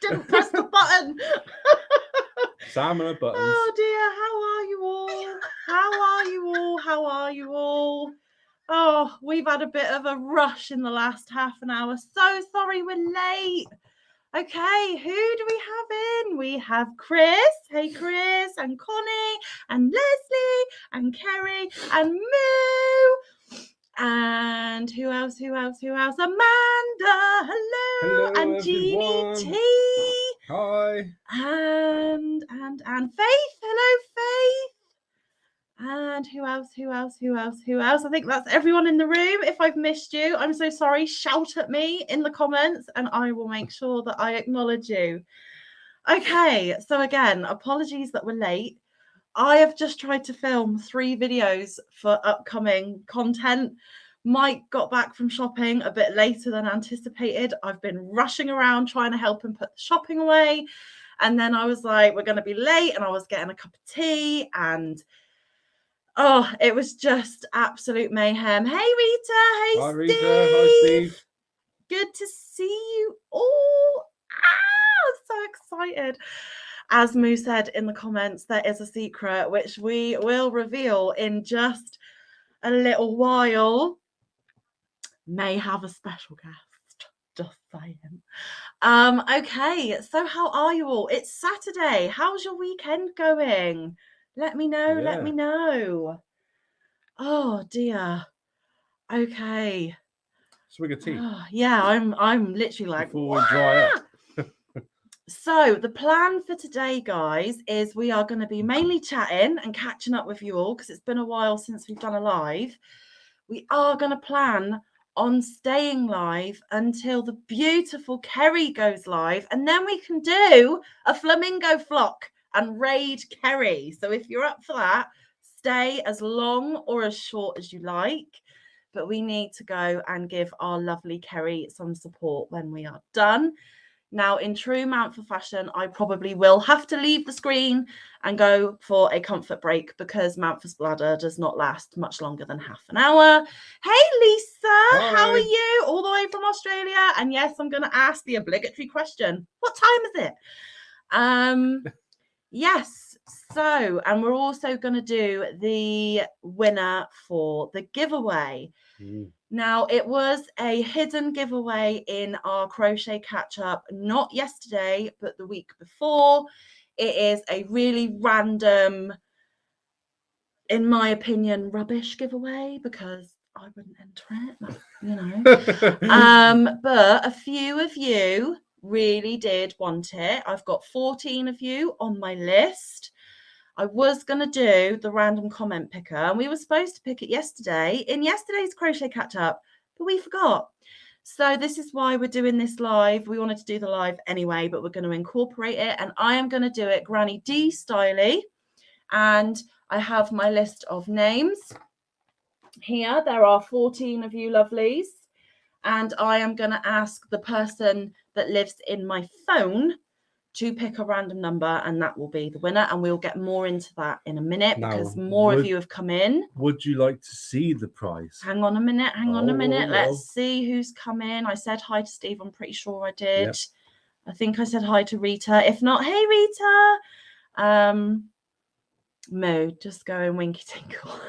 Didn't press the button. Salmon and buttons. Oh dear, how are you all? How are you all? How are you all? Oh, we've had a bit of a rush in the last half an hour. So sorry we're late. Okay, who do we have in? We have Chris. Hey, Chris, and Connie, and Leslie, and Kerry, and Moo. And who else? Amanda, hello. And Jeannie T. Hi. And Faith, hello, Faith. And who else? I think that's everyone in the room. If I've missed you, I'm so sorry. Shout at me in the comments and I will make sure that I acknowledge you. Okay, so again, apologies that we're late. I have just tried to film 3 videos for upcoming content. Mike got back from shopping a bit later than anticipated. I've been rushing around trying to help him put the shopping away. And then I was like, we're going to be late. And I was getting a cup of tea and oh, it was just absolute mayhem. Hey, Rita. Hey, Hi, Steve. Rita. Hi, Steve. Good to see you all. So excited. As Moo said in the comments, there is a secret which we will reveal in just a little while. May have a special guest. Just saying. Okay, so how are you all? It's Saturday. How's your weekend going? Let me know. Let me know. Oh dear. Okay. Swig of tea. Oh, yeah, I'm literally like before we dry up. So the plan for today, guys, is we are going to be mainly chatting and catching up with you all because it's been a while since we've done a live. We are going to plan on staying live until the beautiful Kerry goes live, and then we can do a flamingo flock and raid Kerry. So if you're up for that, stay as long or as short as you like. But we need to go and give our lovely Kerry some support when we are done. Now, in true Mountford fashion, I probably will have to leave the screen and go for a comfort break because Mountford's bladder does not last much longer than half an hour. Hey, Lisa, Hi. how are you? All the way from Australia. And yes, I'm going to ask the obligatory question. What time is it? Yes. So, and we're also going to do the winner for the giveaway. Now, it was a hidden giveaway in our crochet catch-up, not yesterday, but the week before. It is a really random, in my opinion, rubbish giveaway because I wouldn't enter it, you know. But a few of you really did want it. I've got 14 of you on my list. I was going to do the random comment picker, and we were supposed to pick it yesterday in yesterday's crochet catch-up, but we forgot. So this is why we're doing this live. We wanted to do the live anyway, but we're going to incorporate it, and I am going to do it Granny D styly. And I have my list of names here. There are 14 of you lovelies, and I am going to ask the person that lives in my phone to pick a random number, and that will be the winner. And we'll get more into that in a minute because more of you have come in. Would you like to see the prize? Hang on a minute. Let's see who's come in. I said hi to Steve. I'm pretty sure I did. Yep. I think I said hi to Rita. If not, hey Rita. Moo, just going winky tinkle.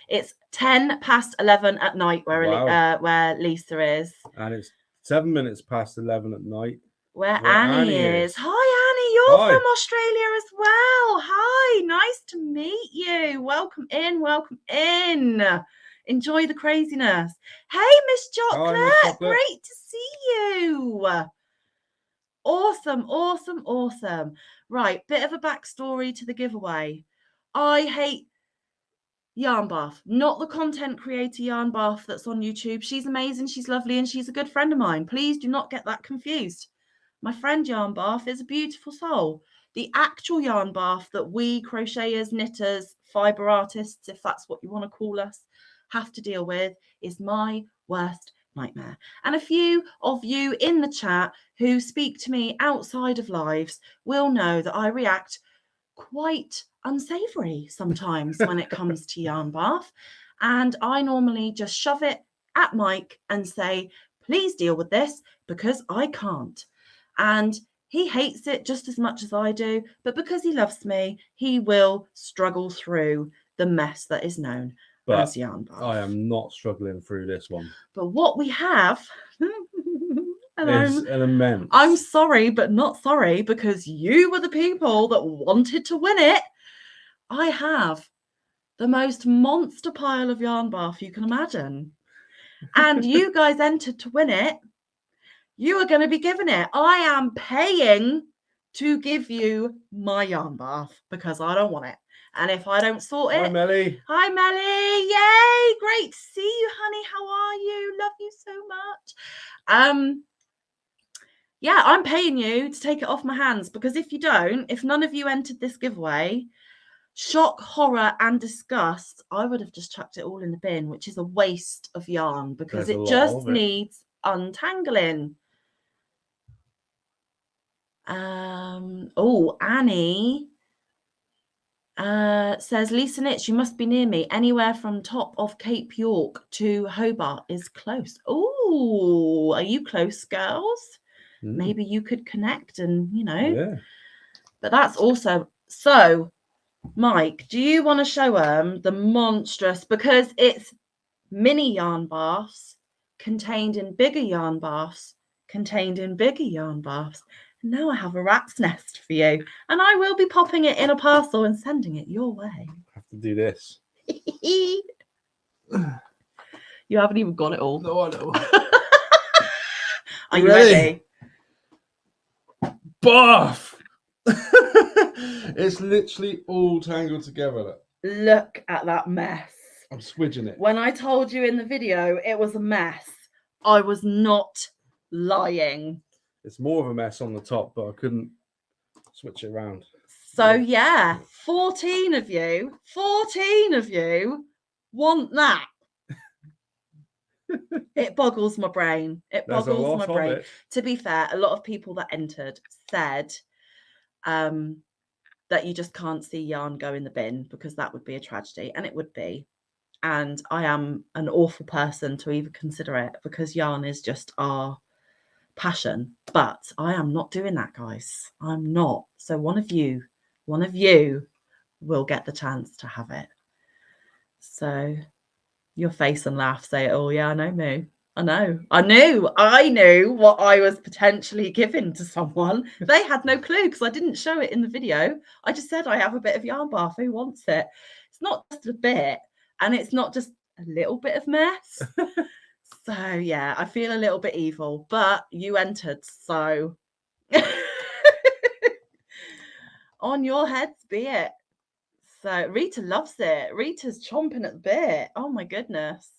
It's 10 past 11 at night where Lisa is. And it's 7 minutes past 11 at night. Where Annie is. Hi, Annie. You're from Australia as well. Hi. Nice to meet you. Welcome in. Enjoy the craziness. Hey, Miss Chocolate. Hi, Miss Chocolate. Great to see you. Awesome. Right. Bit of a backstory to the giveaway. I hate yarn bath, not the content creator yarn bath that's on YouTube. She's amazing, she's lovely, and she's a good friend of mine. Please do not get that confused. My friend Yarn Bath is a beautiful soul. The actual yarn bath that we crocheters, knitters, fibre artists, if that's what you want to call us, have to deal with is my worst nightmare. And a few of you in the chat who speak to me outside of lives will know that I react quite unsavory sometimes when it comes to yarn bath, and I normally just shove it at Mike and say, please deal with this because I can't. And he hates it just as much as I do, but because he loves me, he will struggle through the mess that is known as yarn bath. I am not struggling through this one. But what we have is an immense. I'm sorry, but not sorry, because you were the people that wanted to win it. I have the most monster pile of yarn bath you can imagine. And you guys entered to win it. You are going to be given it. I am paying to give you my yarn bath because I don't want it. And if I don't sort it... Hi, Melly. Hi, Melly. Yay. Great to see you, honey. How are you? Love you so much. Yeah, I'm paying you to take it off my hands because if you don't, if none of you entered this giveaway, shock, horror, and disgust, I would have just chucked it all in the bin, which is a waste of yarn because it just needs untangling. Oh, Annie says, Lisa Knits, you must be near me. Anywhere from top of Cape York to Hobart is close. Oh, are you close, girls? Maybe you could connect and, you know. Yeah. But that's also... So, Mike, do you want to show them the monstrous... Because it's mini yarn baths contained in bigger yarn baths, contained in bigger yarn baths. And now I have a rat's nest for you. And I will be popping it in a parcel and sending it your way. I have to do this. You haven't even got it all. No, I know. Are you ready? Bath! It's literally all tangled together. Look at that mess. I'm swidging it. When I told you in the video it was a mess, I was not lying. It's more of a mess on the top, but I couldn't switch it around. So yeah, 14 of you want that. It boggles my brain. It boggles my brain. To be fair, a lot of people that entered said that you just can't see yarn go in the bin because that would be a tragedy, and it would be. And I am an awful person to even consider it because yarn is just our passion. But I am not doing that, guys. I'm not. So one of you will get the chance to have it. So your face and laugh say, oh yeah, I know, Moo. I knew what I was potentially giving to someone. They had no clue because I didn't show it in the video. I just said I have a bit of yarn bath. Who wants it? It's not just a bit, and it's not just a little bit of mess. So yeah, I feel a little bit evil, but you entered, so on your heads be it. So Rita loves it. Rita's chomping at the bit. Oh my goodness.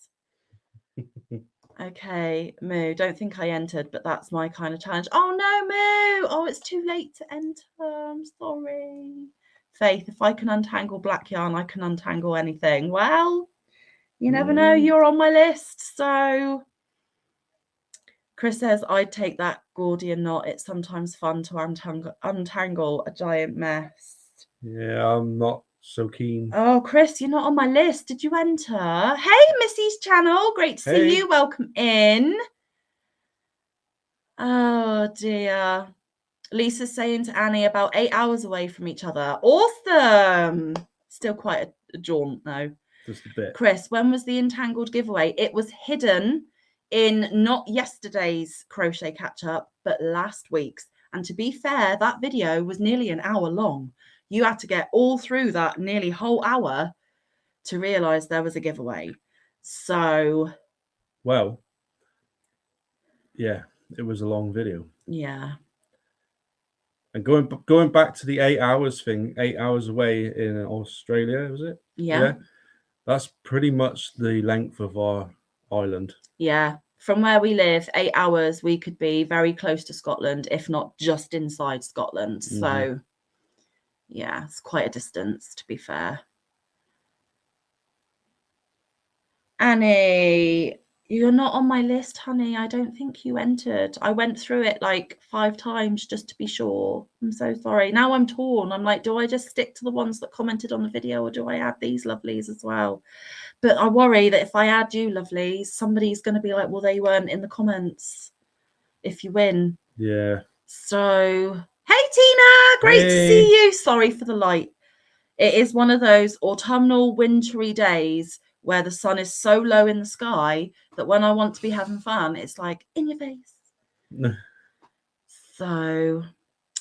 Okay, Moo, don't think I entered, but that's my kind of challenge. Oh no, Moo! Oh, it's too late to enter. I'm sorry. Faith, if I can untangle black yarn, I can untangle anything. Well, you never know. You're on my list. So Chris says, I'd take that Gordian knot. It's sometimes fun to untangle a giant mess. Yeah, I'm not so keen. Oh, Chris, you're not on my list. Did you enter? Hey, Missy's channel. Great to see you. Welcome in. Oh, dear. Lisa's saying to Annie about 8 hours away from each other. Awesome. Still quite a jaunt, though. Just a bit. Chris, when was the Entangled giveaway? It was hidden in not yesterday's crochet catch-up, but last week's. And to be fair, that video was nearly an hour long. You had to get all through that nearly whole hour to realise there was a giveaway. So... Well, yeah, it was a long video. Yeah. And going back to the 8 hours thing, 8 hours away in Australia, was it? Yeah. That's pretty much the length of our island. Yeah. From where we live, 8 hours, we could be very close to Scotland, if not just inside Scotland. So, yeah, it's quite a distance, to be fair. Annie, you're not on my list, honey. I don't think you entered. I went through it like 5 times just to be sure. I'm so sorry. Now I'm torn. I'm like, do I just stick to the ones that commented on the video, or do I add these lovelies as well? But I worry that if I add you lovelies, somebody's going to be like, well, they weren't in the comments if you win. Yeah. So, hey, Tina, great to see you. Sorry for the light. It is one of those autumnal, wintry days where the sun is so low in the sky that when I want to be having fun, it's like in your face. So,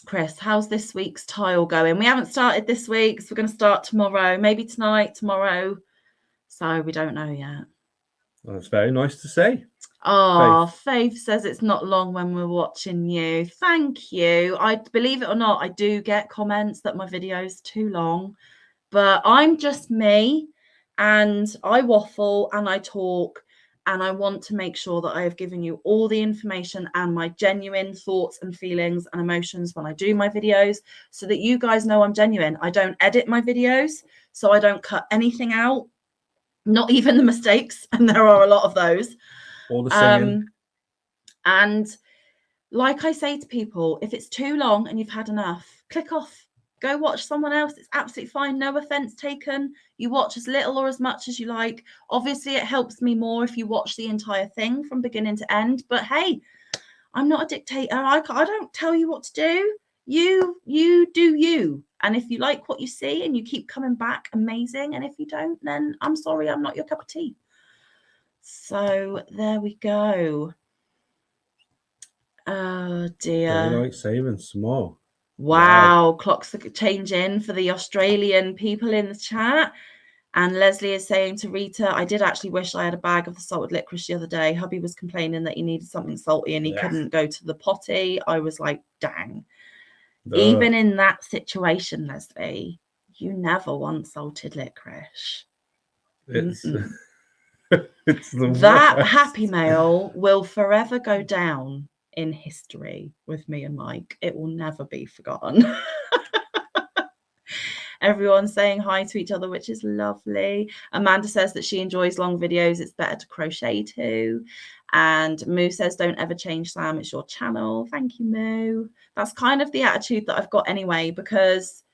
Chris, how's this week's tile going? We haven't started this week, so we're going to start tomorrow, maybe tonight, tomorrow. So we don't know yet. That's very nice to say. Oh, Faith says it's not long when we're watching you. Thank you. I believe it or not, I do get comments that my video's too long, but I'm just me and I waffle and I talk, and I want to make sure that I have given you all the information and my genuine thoughts and feelings and emotions when I do my videos, so that you guys know I'm genuine. I don't edit my videos, so I don't cut anything out, not even the mistakes, and there are a lot of those. All the singing. And like I say to people, if it's too long and you've had enough, click off. Go watch someone else. It's absolutely fine. No offense taken. You watch as little or as much as you like. Obviously, it helps me more if you watch the entire thing from beginning to end. But hey, I'm not a dictator. I don't tell you what to do. You do you. And if you like what you see and you keep coming back, amazing. And if you don't, then I'm sorry, I'm not your cup of tea. So there we go. Oh dear. Daylight savings some more. Wow. Clocks are changing for the Australian people in the chat. And Leslie is saying to Rita, I did actually wish I had a bag of the salted licorice the other day. Hubby was complaining that he needed something salty and he couldn't go to the potty. I was like, dang. Even in that situation, Leslie, you never want salted licorice. It's it's that Happy Mail will forever go down in history with me and Mike. It will never be forgotten. Everyone's saying hi to each other, which is lovely. Amanda says that she enjoys long videos. It's better to crochet too. And Moo says, don't ever change, Sam. It's your channel. Thank you, Moo. That's kind of the attitude that I've got anyway, because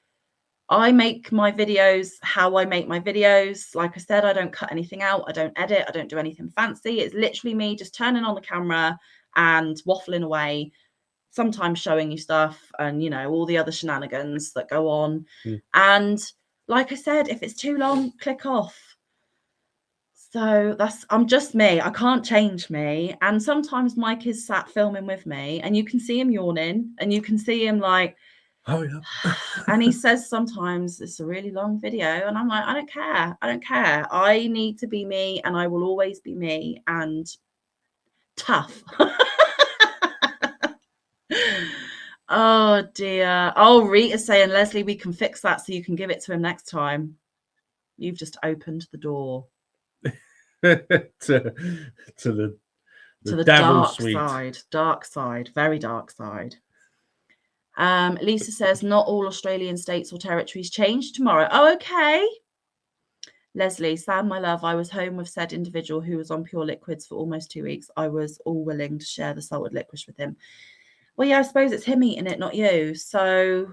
I make my videos how I make my videos. Like I said, I don't cut anything out. I don't edit. I don't do anything fancy. It's literally me just turning on the camera and waffling away, sometimes showing you stuff and, you know, all the other shenanigans that go on. And like I said, if it's too long, click off. So I'm just me. I can't change me. And sometimes Mike is sat filming with me and you can see him yawning and you can see him like, hurry up. And he says sometimes it's a really long video. And I'm like, I don't care. I don't care. I need to be me and I will always be me and tough. Oh dear. Oh, Rita's saying, Leslie, we can fix that so you can give it to him next time. You've just opened the door to the dark side, very dark side. Lisa says not all Australian states or territories change tomorrow. Oh, okay. Leslie, Sam, my love, I was home with said individual who was on pure liquids for almost 2 weeks. I was all willing to share the salted licorice with him. Well, yeah, I suppose it's him eating it, not you. So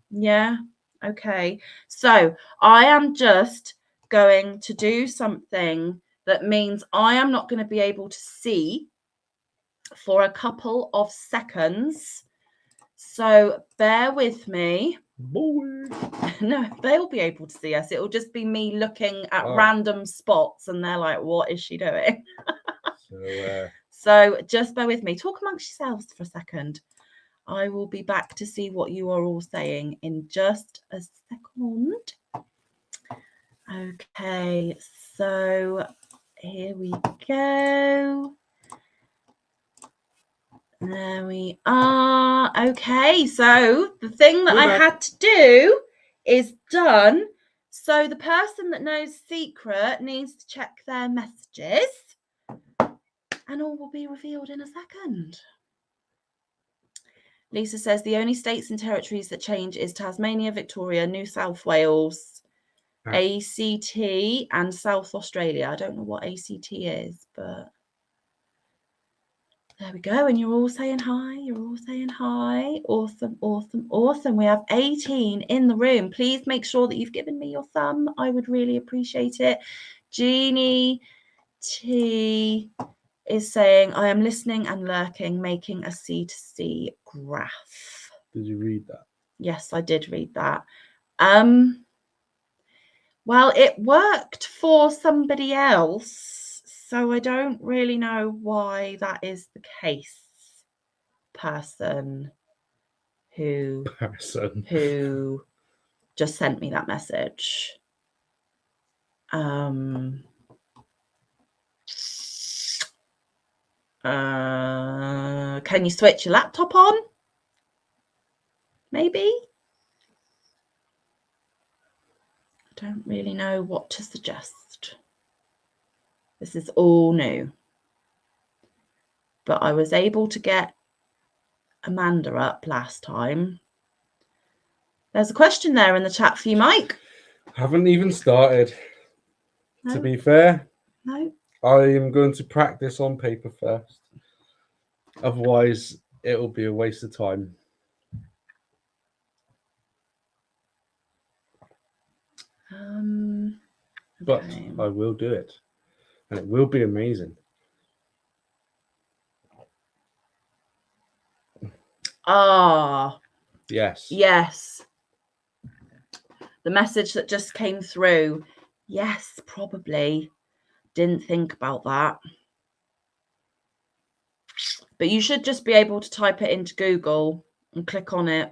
yeah, okay. So I am just going to do something that means I am not going to be able to see for a couple of seconds. So bear with me. No, they'll be able to see us. It'll just be me looking at random spots and they're like, what is she doing? So just bear with me. Talk amongst yourselves for a second. I will be back to see what you are all saying in just a second. Okay, so here we go. There we are. Okay, so the thing that I had to do is done. So the person that knows secret needs to check their messages, and all will be revealed in a second. Lisa says the only states and territories that change is Tasmania, Victoria, New South Wales, ACT, and South Australia. I don't know what ACT is, but there we go. And you're all saying hi. You're all saying hi. Awesome, awesome, awesome. We have 18 in the room. Please make sure that you've given me your thumb. I would really appreciate it. Jeannie T is saying, I am listening and lurking, making a C2C graph. Did you read that? Yes, I did read that. Well, it worked for somebody else, so I don't really know why that is the case. Person who just sent me that message. Can you switch your laptop on? Maybe? I don't really know what to suggest. This is all new. But I was able to get Amanda up last time. There's a question there in the chat for you, Mike. Haven't even started. No. To be fair. No. I am going to practice on paper first. Otherwise, it'll be a waste of time. But Okay. I will do it. And it will be amazing. Ah. Yes. Yes. The message that just came through. Yes, probably. Didn't think about that. But you should just be able to type it into Google and click on it.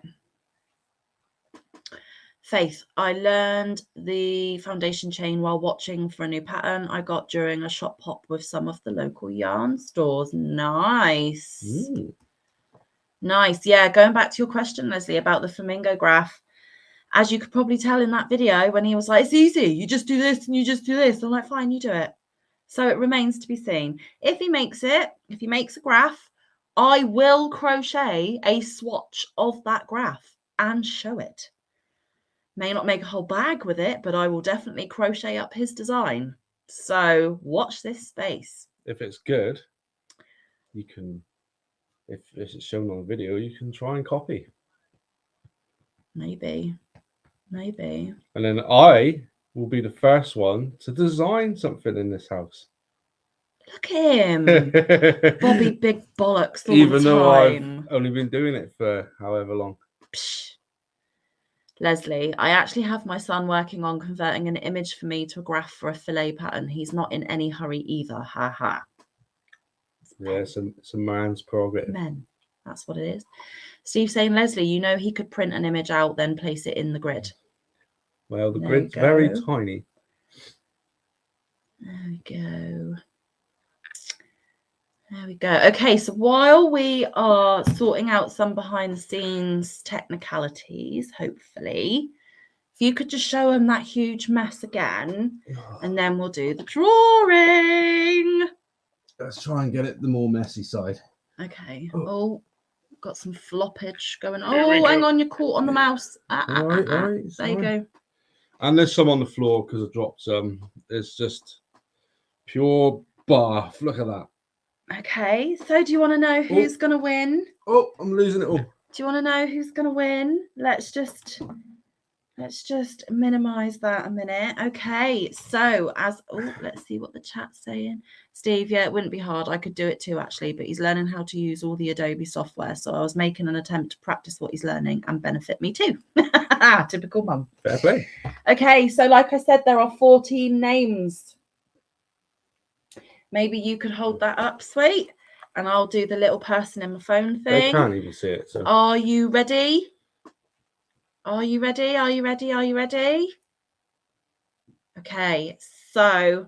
Faith, I learned the foundation chain while watching for a new pattern I got during a shop hop with some of the local yarn stores. Nice. Nice. Yeah, going back to your question, Leslie, about the flamingo graph. As you could probably tell in that video when he was like, it's easy. You just do this and you just do this. I'm like, fine, you do it. So it remains to be seen. If he makes a graph, I will crochet a swatch of that graph and show it. May not make a whole bag with it, but I will definitely crochet up his design. So watch this space. If it's good, you can, if it's shown on a video, you can try and copy. Maybe. And then I will be the first one to design something in this house. Look at him. Bobby Big Bollocks all Even the though time. I've only been doing it for however long. Psh. Leslie, I actually have my son working on converting an image for me to a graph for a fillet pattern. He's not in any hurry either. Ha ha. Yeah, it's a man's prerogative. Men. That's what it is. Steve saying, Leslie, you know he could print an image out, then place it in the grid. Well, the grid's very tiny. There we go. There we go. Okay, so while we are sorting out some behind the scenes technicalities, hopefully, if you could just show them that huge mess again, and then we'll do the drawing. Let's try and get it the more messy side. Okay. Oh, got some floppage going on. Oh, hang on, you're caught on the mouse. All right, there you go. And there's some on the floor because I dropped some. It's just pure barf. Look at that. Okay, so do you want to know who's going to win? Oh, I'm losing it all. Do you want to know who's going to win? Let's just minimize that a minute. Okay, so let's see what the chat's saying. Steve, yeah, it wouldn't be hard. I could do it too, actually, but he's learning how to use all the Adobe software. So I was making an attempt to practice what he's learning and benefit me too. Typical mum. Fair play. Okay, so like I said, there are 14 names. Maybe you could hold that up, sweet, and I'll do the little person in my phone thing. They can't even see it. So. Are you ready? Are you ready? Are you ready? Are you ready? Okay, so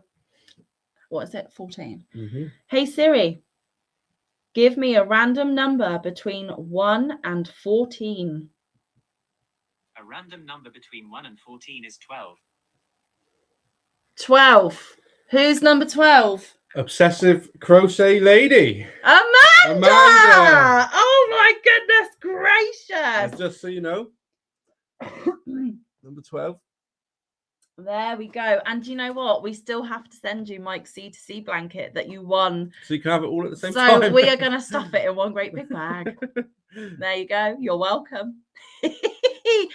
what is it? 14. Mm-hmm. Hey Siri, give me a random number between 1 and 14. A random number between 1 and 14 is 12. 12. Who's number 12? Obsessive crochet lady. Amanda! Amanda! Oh my goodness gracious! Just so you know, number 12. There we go. And you know what? We still have to send you Mike's C2C blanket that you won. So you can have it all at the same time. So we are going to stuff it in one great big bag. There you go. You're welcome. Hey,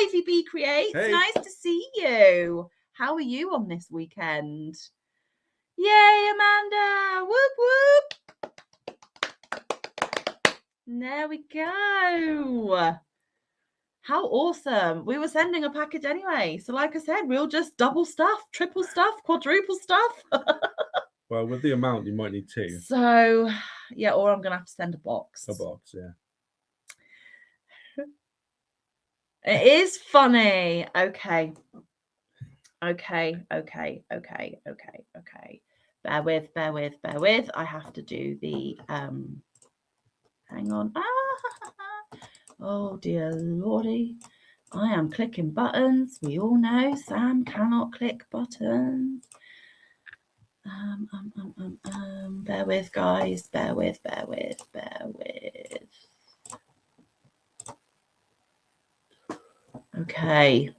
Ivy B Creates. Hey. Nice to see you. How are you on this weekend? Yay, Amanda. Whoop, whoop. There we go. How awesome. We were sending a package anyway. So like I said, we'll just double stuff, triple stuff, quadruple stuff. Well, with the amount, you might need 2. So, yeah, or I'm going to have to send a box. A box, yeah. It is funny. Okay. Bear with. I have to do the, hang on. Oh, dear Lordy. I am clicking buttons. We all know Sam cannot click buttons. Bear with, guys. Bear with. Okay.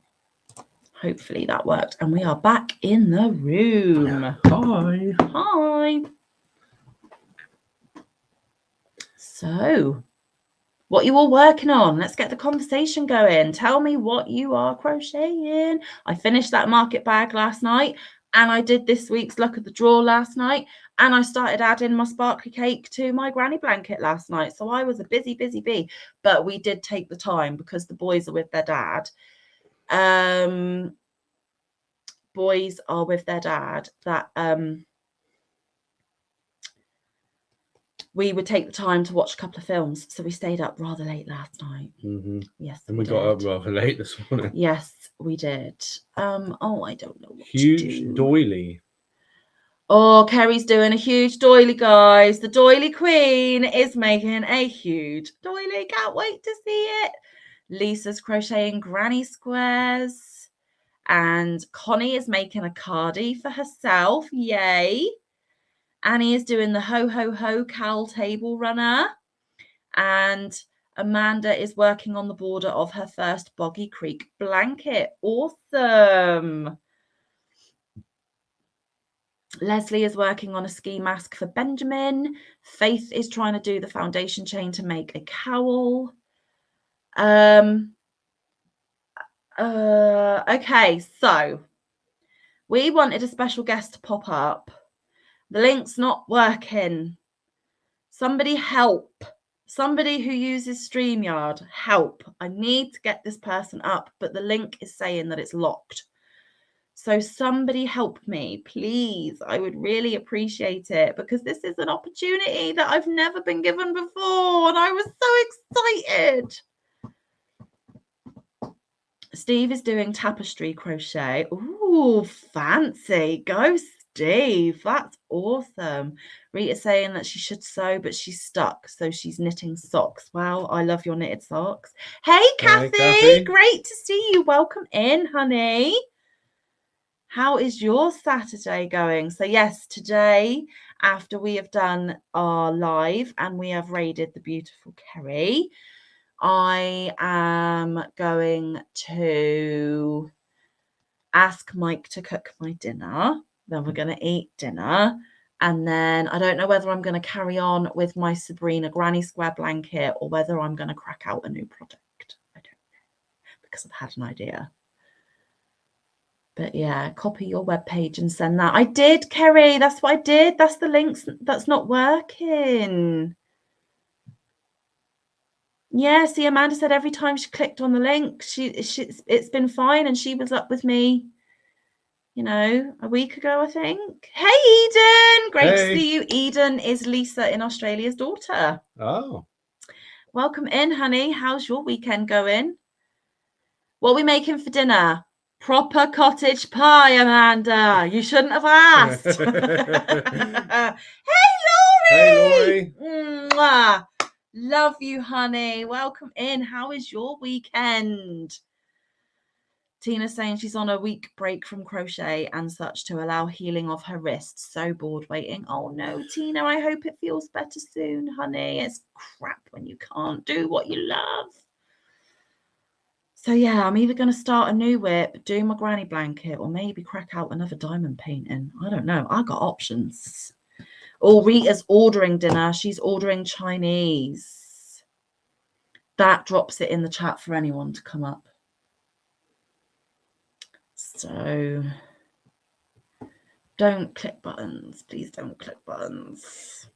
Hopefully that worked. And we are back in the room. Hi. So, what you all working on? Let's get the conversation going. Tell me what you are crocheting. I finished that market bag last night, and I did this week's luck of the draw last night, and I started adding my sparkly cake to my granny blanket last night. So I was a busy bee, but we did take the time because the boys are with their dad. Boys are with their dad that we would take the time to watch a couple of films. So we stayed up rather late last night. Mm-hmm. Yes. And we got up rather late this morning. Yes, we did. Oh, I don't know what huge to do. doily. Oh, Kerry's doing a huge doily, guys. The doily queen is making a huge doily. Can't wait to see it. Lisa's crocheting granny squares. And Connie is making a cardie for herself. Yay. Annie is doing the Ho Ho Ho Cal table runner. And Amanda is working on the border of her first Boggy Creek blanket. Awesome. Leslie is working on a ski mask for Benjamin. Faith is trying to do the foundation chain to make a cowl. Okay, so we wanted a special guest to pop up. The link's not working. Somebody help. Somebody who uses StreamYard, help. I need to get this person up, but the link is saying that it's locked. So somebody help me, please. I would really appreciate it because this is an opportunity that I've never been given before, and I was so excited. Steve is doing tapestry crochet. Ooh, fancy. Go, Steve. That's awesome. Rita's saying that she should sew, but she's stuck, so she's knitting socks. Wow, I love your knitted socks. Hey, Kathy. Kathy. Great to see you. Welcome in, honey. How is your Saturday going? So yes, today, after we have done our live and we have raided the beautiful Kerry, I am going to ask Mike to cook my dinner. Then we're going to eat dinner. And then I don't know whether I'm going to carry on with my Sabrina Granny Square blanket or whether I'm going to crack out a new project. I don't know because I've had an idea. But yeah, copy your webpage and send that. I did, Kerry. That's what I did. That's the links. That's not working. Yeah, see, Amanda said every time she clicked on the link, it's been fine, and she was up with me, you know, a week ago, I think. Hey, Eden! Great to see you. Eden is Lisa in Australia's daughter. Oh. Welcome in, honey. How's your weekend going? What are we making for dinner? Proper cottage pie, Amanda. You shouldn't have asked. Hey, Laurie! Hey, Laurie. Mwah. Love you, honey. Welcome in. How is your weekend? Tina's saying she's on a week break from crochet and such to allow healing of her wrists. So bored waiting. Oh no, Tina, I hope it feels better soon, honey. It's crap when you can't do what you love. So yeah, I'm either going to start a new whip, do my granny blanket, or maybe crack out another diamond painting. I don't know. I got options. Oh, Rita's ordering dinner. She's ordering Chinese. That drops it in the chat for anyone to come up. So don't click buttons. Please don't click buttons.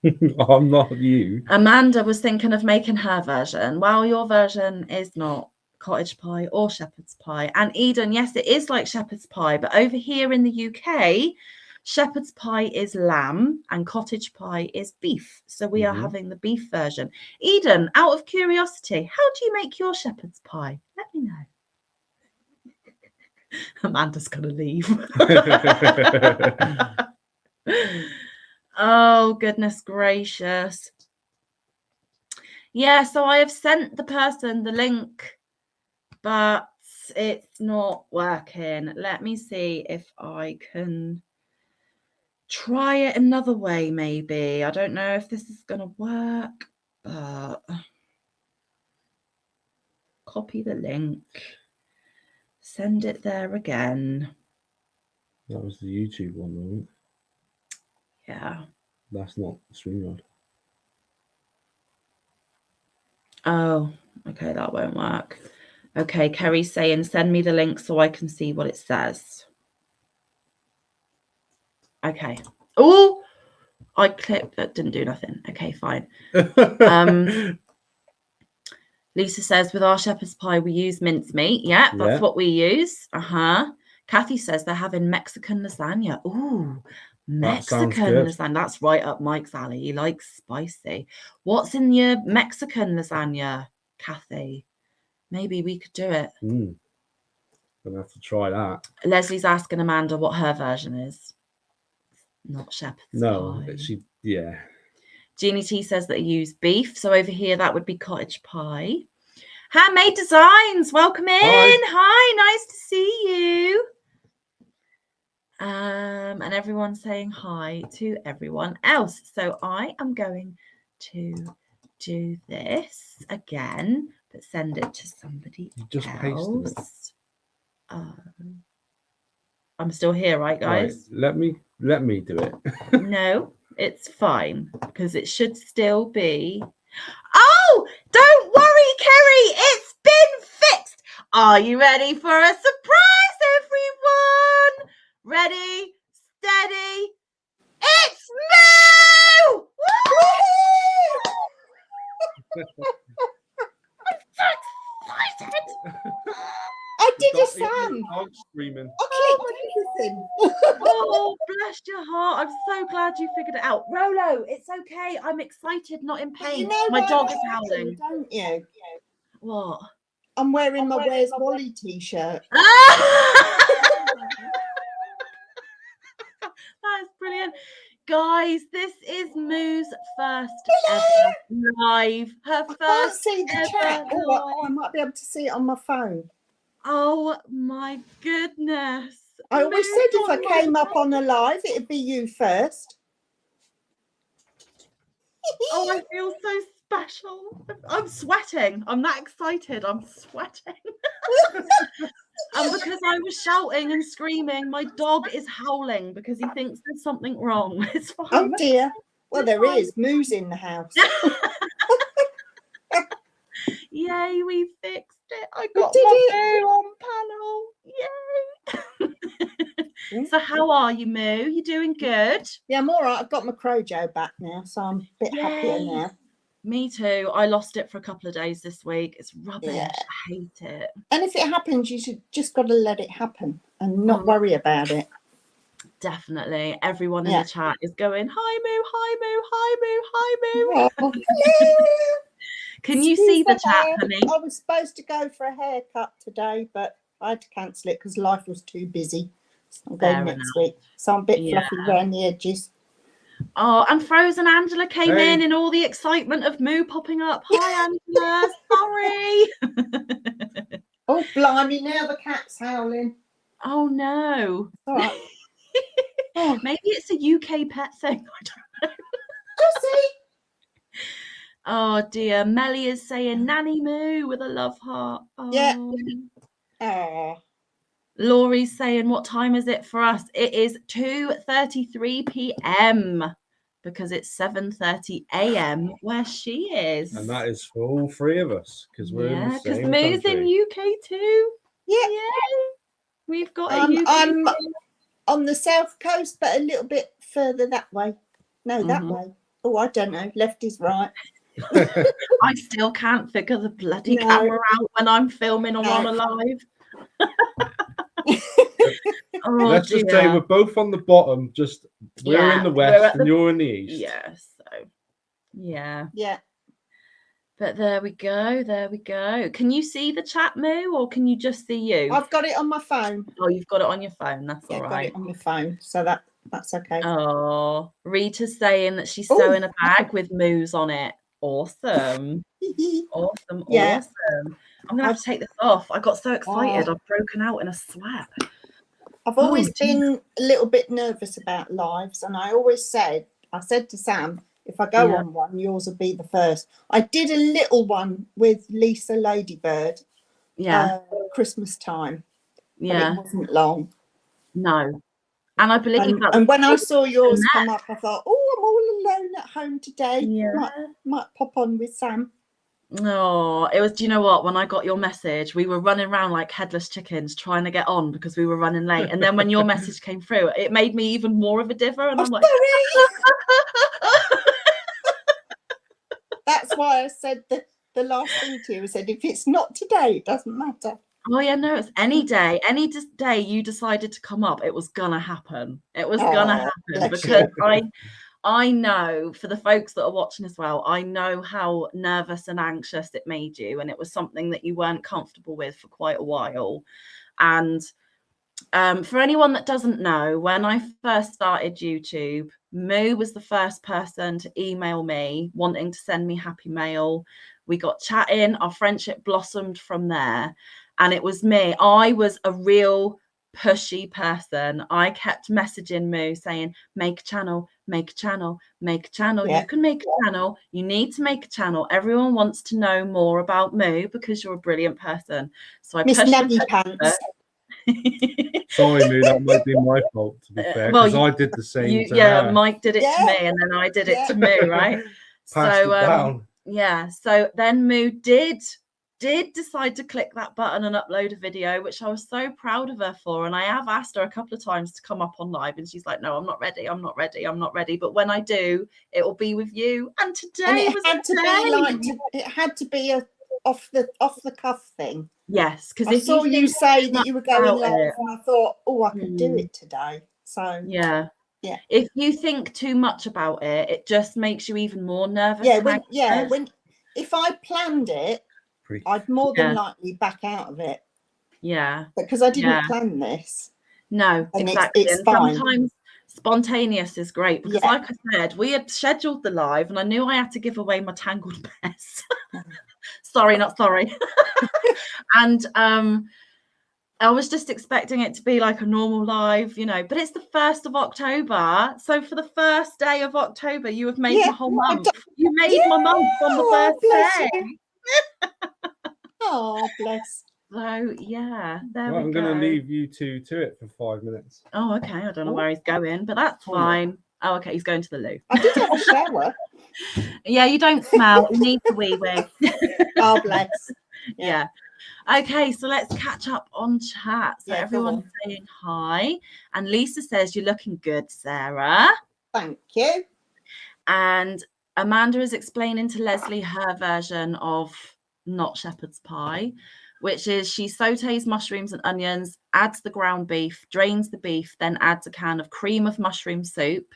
I'm not you. Amanda was thinking of making her version. Well, your version is not cottage pie or shepherd's pie. And Eden, yes, it is like shepherd's pie. But over here in the UK, shepherd's pie is lamb and cottage pie is beef. So we are having the beef version. Eden, out of curiosity, how do you make your shepherd's pie? Let me know. Amanda's gonna leave. Oh, goodness gracious. Yeah, so I have sent the person the link, but it's not working. Let me see if I can try it another way, maybe. I don't know if this is gonna work, but copy the link. Send it there again. That was the YouTube one, wasn't it? Yeah. That's not StreamYard. Oh, okay, that won't work. Okay, Kerry's saying, send me the link so I can see what it says. Okay. Oh, I clicked, that didn't do nothing. Okay, fine. Lisa says, with our shepherd's pie, we use mincemeat. Yeah, that's what we use. Kathy says they're having Mexican lasagna. Ooh, Mexican lasagna. That's right up Mike's alley. He likes spicy. What's in your Mexican lasagna, Kathy? Maybe we could do it. Gonna have to try that. Leslie's asking Amanda what her version is. Not shepherd's pie. No, yeah. Jeannie T says that you use beef. So over here, that would be cottage pie. Handmade Designs, welcome in. Hi, nice to see you. And everyone's saying hi to everyone else. So I am going to do this again, but send it to somebody just else. I'm still here, right, guys? Right. Let me do it. No, it's fine because it should still be. Oh, don't worry, Kerry. It's been fixed. Are you ready for a surprise, everyone? Ready, steady. It's Moo! I'm so excited. I did a Sam. I'm screaming. I clicked everything. Oh, bless your heart. I'm so glad you figured it out. Rolo, it's okay. I'm excited, not in pain. You know my dog is howling. Don't you? What? I'm wearing my Where's Wally t-shirt. That's brilliant. Guys, this is Moo's first ever live. Her first I can't see the chat. live. I might be able to see it on my phone. Oh my goodness. I always said if I came up on a live, it'd be you first. Oh, I feel so special. I'm sweating. I'm that excited. I'm sweating. And because I was shouting and screaming, my dog is howling because he thinks there's something wrong. It's fine. Oh dear. Well, there is. Moo's in the house. Yay, we fixed it. I got my Moo on panel. Yay. So how are you, Moo? You doing good? Yeah, I'm all right. I've got my Crochet back now, so I'm a bit happier now. Me too. I lost it for a couple of days this week. It's rubbish. Yeah. I hate it. And if it happens, you should just got to let it happen and not worry about it. Definitely. Everyone in the chat is going, hi, Moo, hi, Moo, hi, Moo, hi, Moo. Oh, hello. Can you see the chat, honey? I was supposed to go for a haircut today, but I had to cancel it because life was too busy. So I'm going next week. So I'm a bit fluffy around the edges. Oh, and Frozen Angela came in all the excitement of Moo popping up. Hi, Angela. Sorry. Oh, blimey, now the cat's howling. Oh no. All right. Oh, Maybe it's a UK pet thing. I don't know. Jessie. Oh dear. Melly is saying Nanny Moo with a love heart. Oh. Yeah. Oh. Laurie's saying, what time is it for us? It is 2:33 p.m. because it's 7:30 a.m. where she is. And that is for all three of us because we're in the because same Moo's country. in UK too. Yeah. We've got a UK. I'm on the south coast, but a little bit further that way. No, that way. Oh, I don't know. Left is right. I still can't figure the bloody camera out when I'm filming or on a live. Let's just say we're both on the bottom. Just we're in the west and you're in the east. Yeah. So yeah. But there we go. There we go. Can you see the chat, Moo, or can you just see you? I've got it on my phone. Oh, you've got it on your phone. That's all right. I've got it on my phone, so that's okay. Oh, Rita's saying that she's sewing a bag with Moos on it. Awesome. Awesome. Yeah. Awesome. I'm gonna have to take this off. I got so excited. I've broken out in a sweat. I've always been a little bit nervous about lives, and I said to Sam, if I go on one, yours will be the first. I did a little one with Lisa Ladybird. Christmas time. Yeah. But it wasn't long. No. And I believe that. And when I saw yours come up, I thought, oh, I'm all alone at home today. Yeah. Might pop on with Sam. Oh, it was, do you know what? When I got your message, we were running around like headless chickens trying to get on because we were running late. And then when your message came through, it made me even more of a diver. And I'm like, that's why I said the last thing to you. I said, if it's not today, it doesn't matter. Oh yeah, no, it's any day you decided to come up, it was gonna happen. It was gonna happen because I know, for the folks that are watching as well, I know how nervous and anxious it made you, and it was something that you weren't comfortable with for quite a while. And for anyone that doesn't know, when I first started YouTube, Moo was the first person to email me wanting to send me happy mail. We got chatting, our friendship blossomed from there. And it was me. I was a real pushy person. I kept messaging Moo saying, make a channel, make a channel, make a channel. You can make a channel. You need to make a channel. Everyone wants to know more about Moo because you're a brilliant person. So I Miss pushed Naggy Pants. Sorry, Moo, that might be my fault, to be fair, because I did the same to her. Mike did it to me, and then I did it to Moo, right? Passed it down. Yeah. So then Moo did decide to click that button and upload a video, which I was so proud of her for. And I have asked her a couple of times to come up on live, and she's like, no, I'm not ready. I'm not ready. I'm not ready. But when I do, it will be with you. And today it had to be a off the cuff thing. Yes, because I saw you say that you were going live, and I thought, oh, I could do it today. So yeah. If you think too much about it, it just makes you even more nervous. If I planned it, I'd more than likely back out of it. Yeah. Because I didn't plan this. No, and exactly. It's and fine. Sometimes spontaneous is great because, like I said, we had scheduled the live, and I knew I had to give away my tangled mess. Sorry, not sorry. And I was just expecting it to be like a normal live, but it's the 1st of October. So for the first day of October, you have made my whole month. You made my month on the first day. Oh, bless. So yeah, there we go. I'm going to leave you two to it for 5 minutes. Oh, okay. I don't know where he's going, but that's fine. Oh, okay. He's going to the loo. I did have a shower. Yeah, you don't smell. You need to wee wee. Oh, bless. Yeah. Okay, so let's catch up on chat. So everyone's saying hi. And Lisa says, you're looking good, Sarah. Thank you. And Amanda is explaining to Leslie her version of not shepherd's pie, which is she sautés mushrooms and onions, adds the ground beef, drains the beef, then adds a can of cream of mushroom soup,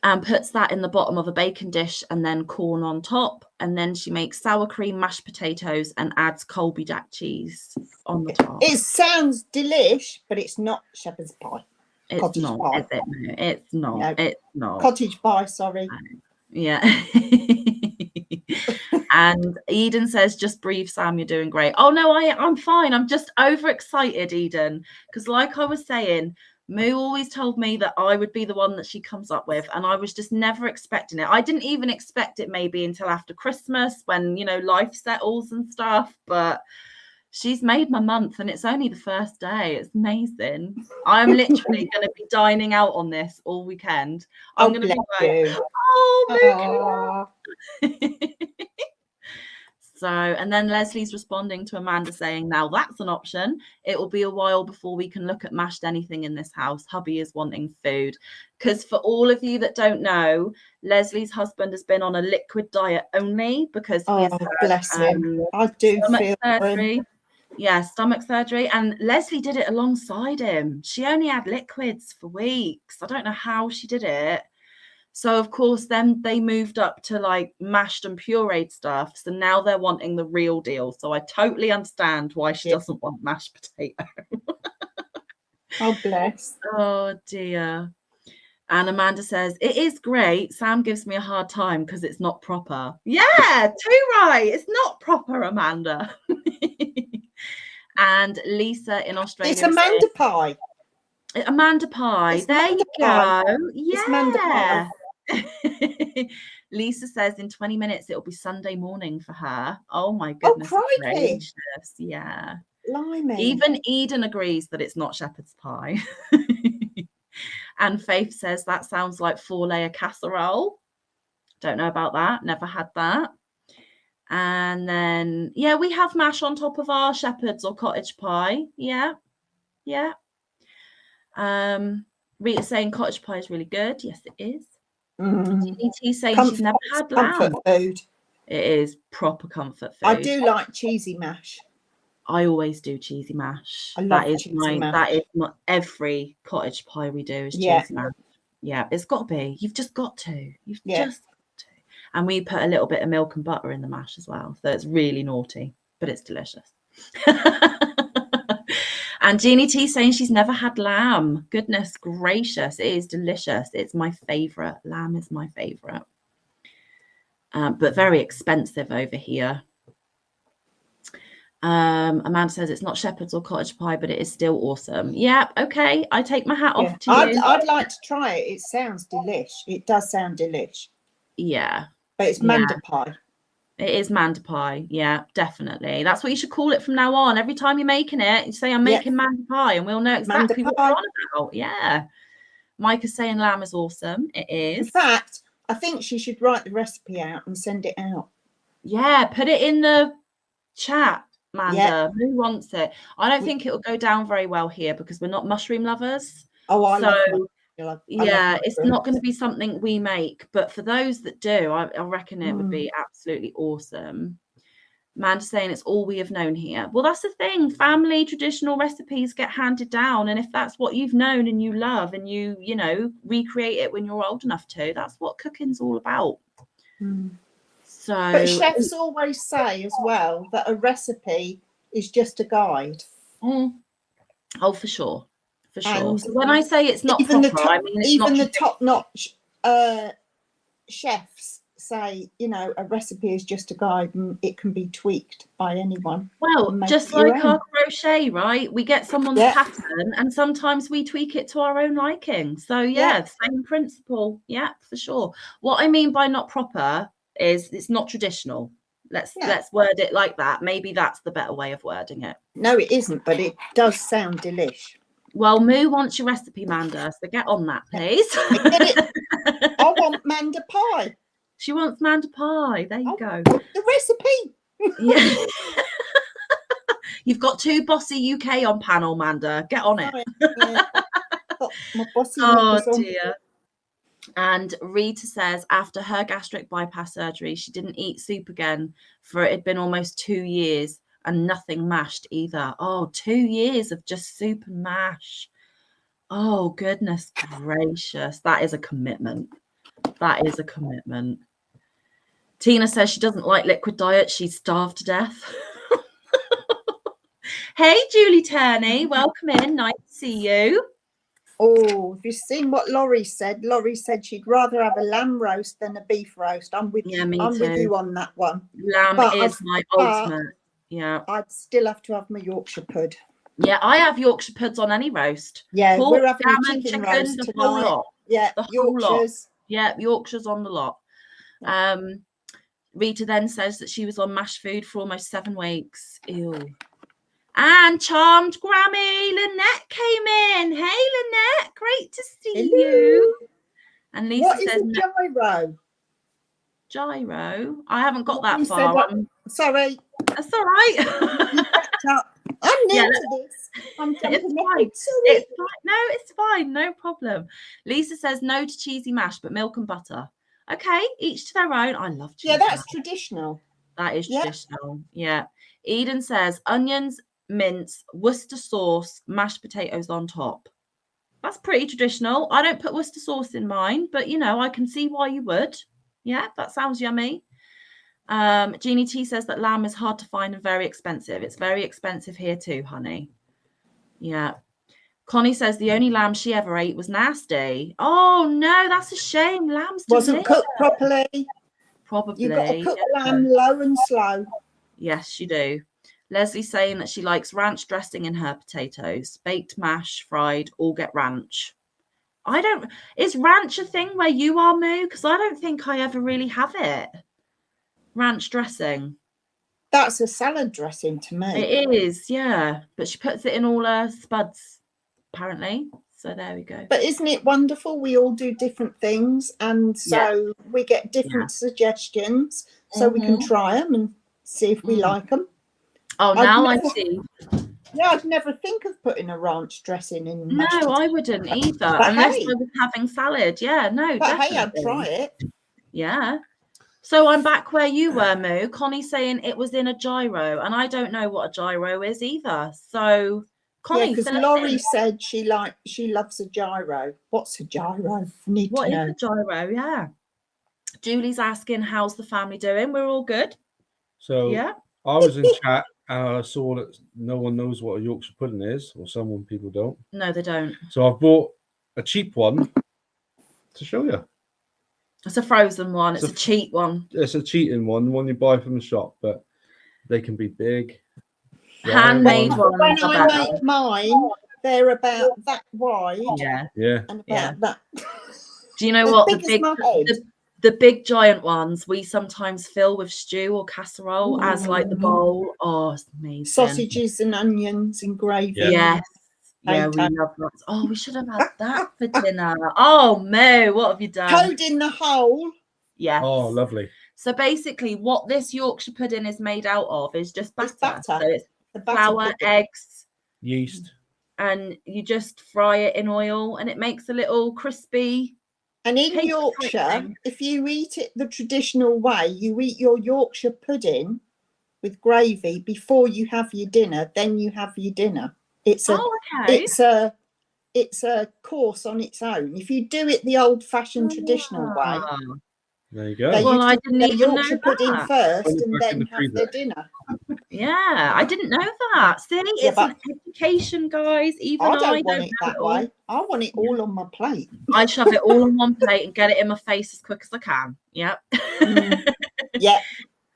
and puts that in the bottom of a baking dish and then corn on top. And then she makes sour cream, mashed potatoes, and adds Colby Jack cheese on the top. It sounds delish, but it's not shepherd's pie. It's not, is it? It's not. No. It's not. Cottage pie, sorry. Yeah. And Eden says, just breathe, Sam, you're doing great. Oh no, I'm fine. I'm just overexcited, Eden, because like I was saying, Moo always told me that I would be the one that she comes up with, and I was just never expecting it. I didn't even expect it maybe until after Christmas when, you know, life settles and stuff, but she's made my month and it's only the first day. It's amazing. I'm literally going to be dining out on this all weekend. I'm going to be like, oh, So, and then Leslie's responding to Amanda saying, now that's an option. It will be a while before we can look at mashed anything in this house. Hubby is wanting food. Because for all of you that don't know, Leslie's husband has been on a liquid diet only because he has bless him. I do feel surgery. Yeah, stomach surgery. And Leslie did it alongside him. She only had liquids for weeks. I don't know how she did it. So, of course, then they moved up to like mashed and pureed stuff. So now they're wanting the real deal. So I totally understand why she doesn't want mashed potato. Oh, bless. Oh, dear. And Amanda says, it is great. Sam gives me a hard time because it's not proper. Yeah, too right. It's not proper, Amanda. And Lisa in Australia. It's Amanda Pie. Amanda Pie. It's there Amanda you Pie. go. Yeah. It's Amanda Pie. Lisa says in 20 minutes it'll be Sunday morning for her. Oh my goodness gracious. Yeah. Blimey. Even Eden agrees that it's not shepherd's pie. And Faith says that sounds like 4-layer casserole. Don't know about that. Never had that. And then, yeah, we have mash on top of our shepherd's or cottage pie. Yeah. Yeah. Rita's saying cottage pie is really good. Yes, it is. DT saying she's never had lamb. Comfort food. It is proper comfort food. I do like cheesy mash. I always do cheesy mash. I love cheesy mash. That is not every cottage pie we do is cheesy mash. Yeah, it's got to be. You've just got to. You've just got to. And we put a little bit of milk and butter in the mash as well. So it's really naughty, but it's delicious. And Jeannie T saying she's never had lamb. Goodness gracious, it is delicious. It's my favourite. Lamb is my favourite. But very expensive over here. Amanda says it's not shepherd's or cottage pie, but it is still awesome. Yeah, okay. I take my hat off to you. I'd like to try it. It sounds delish. It does sound delish. Yeah. But it's Manda pie. It is Manda pie. Yeah, definitely. That's what you should call it from now on. Every time you're making it, you say, I'm making Manda pie, and we'll know exactly what you're on about. Yeah. Mike is saying lamb is awesome. It is. In fact, I think she should write the recipe out and send it out. Yeah, put it in the chat, Manda. Who wants it? I don't think it will go down very well here because we're not mushroom lovers. Oh, I love it's not going to be something we make, but for those that do, I reckon it would be absolutely awesome. Amanda's saying it's all we have known here. Well, that's the thing. Family traditional recipes get handed down, and if that's what you've known and you love, and you know, recreate it when you're old enough to, that's what cooking's all about. So, but chefs always say as well that a recipe is just a guide. Oh, for sure. For sure. So when I say it's not even proper, I mean it's even not the top-notch chefs say, you know, a recipe is just a guide and it can be tweaked by anyone. Well, just like our crochet, right? We get someone's pattern and sometimes we tweak it to our own liking. So same principle. Yeah, for sure. What I mean by not proper is it's not traditional. Let's word it like that. Maybe that's the better way of wording it. No, it isn't, but it does sound delish. Well, Moo wants your recipe, Manda, so get on that, please. I want Manda pie. She wants Manda pie. There you go. The recipe. Yeah. You've got 2 bossy UK on panel, Manda. Get on it. My bossy dear. And Rita says after her gastric bypass surgery, she didn't eat soup again for it had been almost 2 years. And nothing mashed either. Oh, 2 years of just soup and mash. Oh, goodness gracious. That is a commitment. That is a commitment. Tina says she doesn't like liquid diet. She's starved to death. Hey, Julie Turney. Welcome in. Nice to see you. Oh, have you seen what Laurie said? Laurie said she'd rather have a lamb roast than a beef roast. I'm with Yeah, me I'm with too. you on that one. Lamb But is my ultimate. Yeah. I'd still have to have my Yorkshire pud. Yeah, I have Yorkshire puds on any roast. Yeah, Pork, we're having salmon, a chicken chicken, roast the whole tonight. lot. Yeah, The whole lot. Yorkshires. Yeah, Yorkshire's on the lot. Rita then says that she was on MASH food for almost 7 weeks. Ew. And charmed Grammy Lynette came in. Hey, Lynette, great to see you. And Lisa What is says a gyro? Gyro. I haven't got that You far. said sorry. That's all right. You backed up. I'm new to this. I'm jumping It's ahead. fine. Sorry. It's fine. No, it's fine. No problem. Lisa says no to cheesy mash, but milk and butter. Okay, each to their own. I love cheese. Yeah, that's mash. traditional. That is traditional. Yeah. Eden says onions, mince, Worcester sauce, mashed potatoes on top. That's pretty traditional. I don't put Worcester sauce in mine, but you know, I can see why you would. Yeah, that sounds yummy. Jeannie T says that lamb is hard to find and very expensive. It's very expensive here too, honey. Yeah. Connie says the only lamb she ever ate was nasty. Oh no, that's a shame. Lamb's Wasn't delicious. cooked properly. Probably. You've got to cook the lamb low and slow. Yes, you do. Leslie's saying that she likes ranch dressing in her potatoes. Baked, mash, fried, all get ranch. Is ranch a thing where you are, Moo? Because I don't think I ever really have it. Ranch dressing. That's a salad dressing to me. It is, yeah. But she puts it in all her spuds, apparently. So there we go. But isn't it wonderful? We all do different things. And so we get different suggestions. So we can try them and see if we like them. Oh, now I see. Yeah, I'd never think of putting a ranch dressing in. No, I wouldn't either. But unless hey, I was having salad. Yeah, no, but definitely. hey, I'd try it. Yeah. So I'm back where you were, Moo. Connie saying it was in a gyro, and I don't know what a gyro is either. So, Connie, because Laurie said she loves a gyro. What's a gyro? What is a gyro? Yeah. Julie's asking, how's the family doing? We're all good. So yeah, I was in chat and I saw that no one knows what a Yorkshire pudding is, or some people don't. No, they don't. So I've bought a cheap one to show you. It's a frozen one. It's a cheap one. It's a cheating one, the one you buy from the shop, but they can be big. Handmade ones. When I make mine, they're about that wide. Yeah. Yeah. And about that. Do you know what? The big giant ones we sometimes fill with stew or casserole as like the bowl. Oh, it's amazing. Sausages and onions and gravy. Yes. Yeah, we love that. Oh, we should have had that for dinner. Oh, Mo, what have you done? Toad in the hole. Yes. Oh, lovely. So basically, what this Yorkshire pudding is made out of is just batter. So it's flour, eggs, yeast, and you just fry it in oil, and it makes a little crispy. And in Yorkshire, if you eat it the traditional way, you eat your Yorkshire pudding with gravy before you have your dinner. Then you have your dinner. It's a course on its own. If you do it the old-fashioned traditional way, there you go. Well, I didn't even know Yorkshire pudding first and then have their dinner. Yeah, I didn't know that. See, it's an education, guys. Even I don't want it that way. I want it all on my plate. I shove it all on one plate and get it in my face as quick as I can. Yep. Yeah.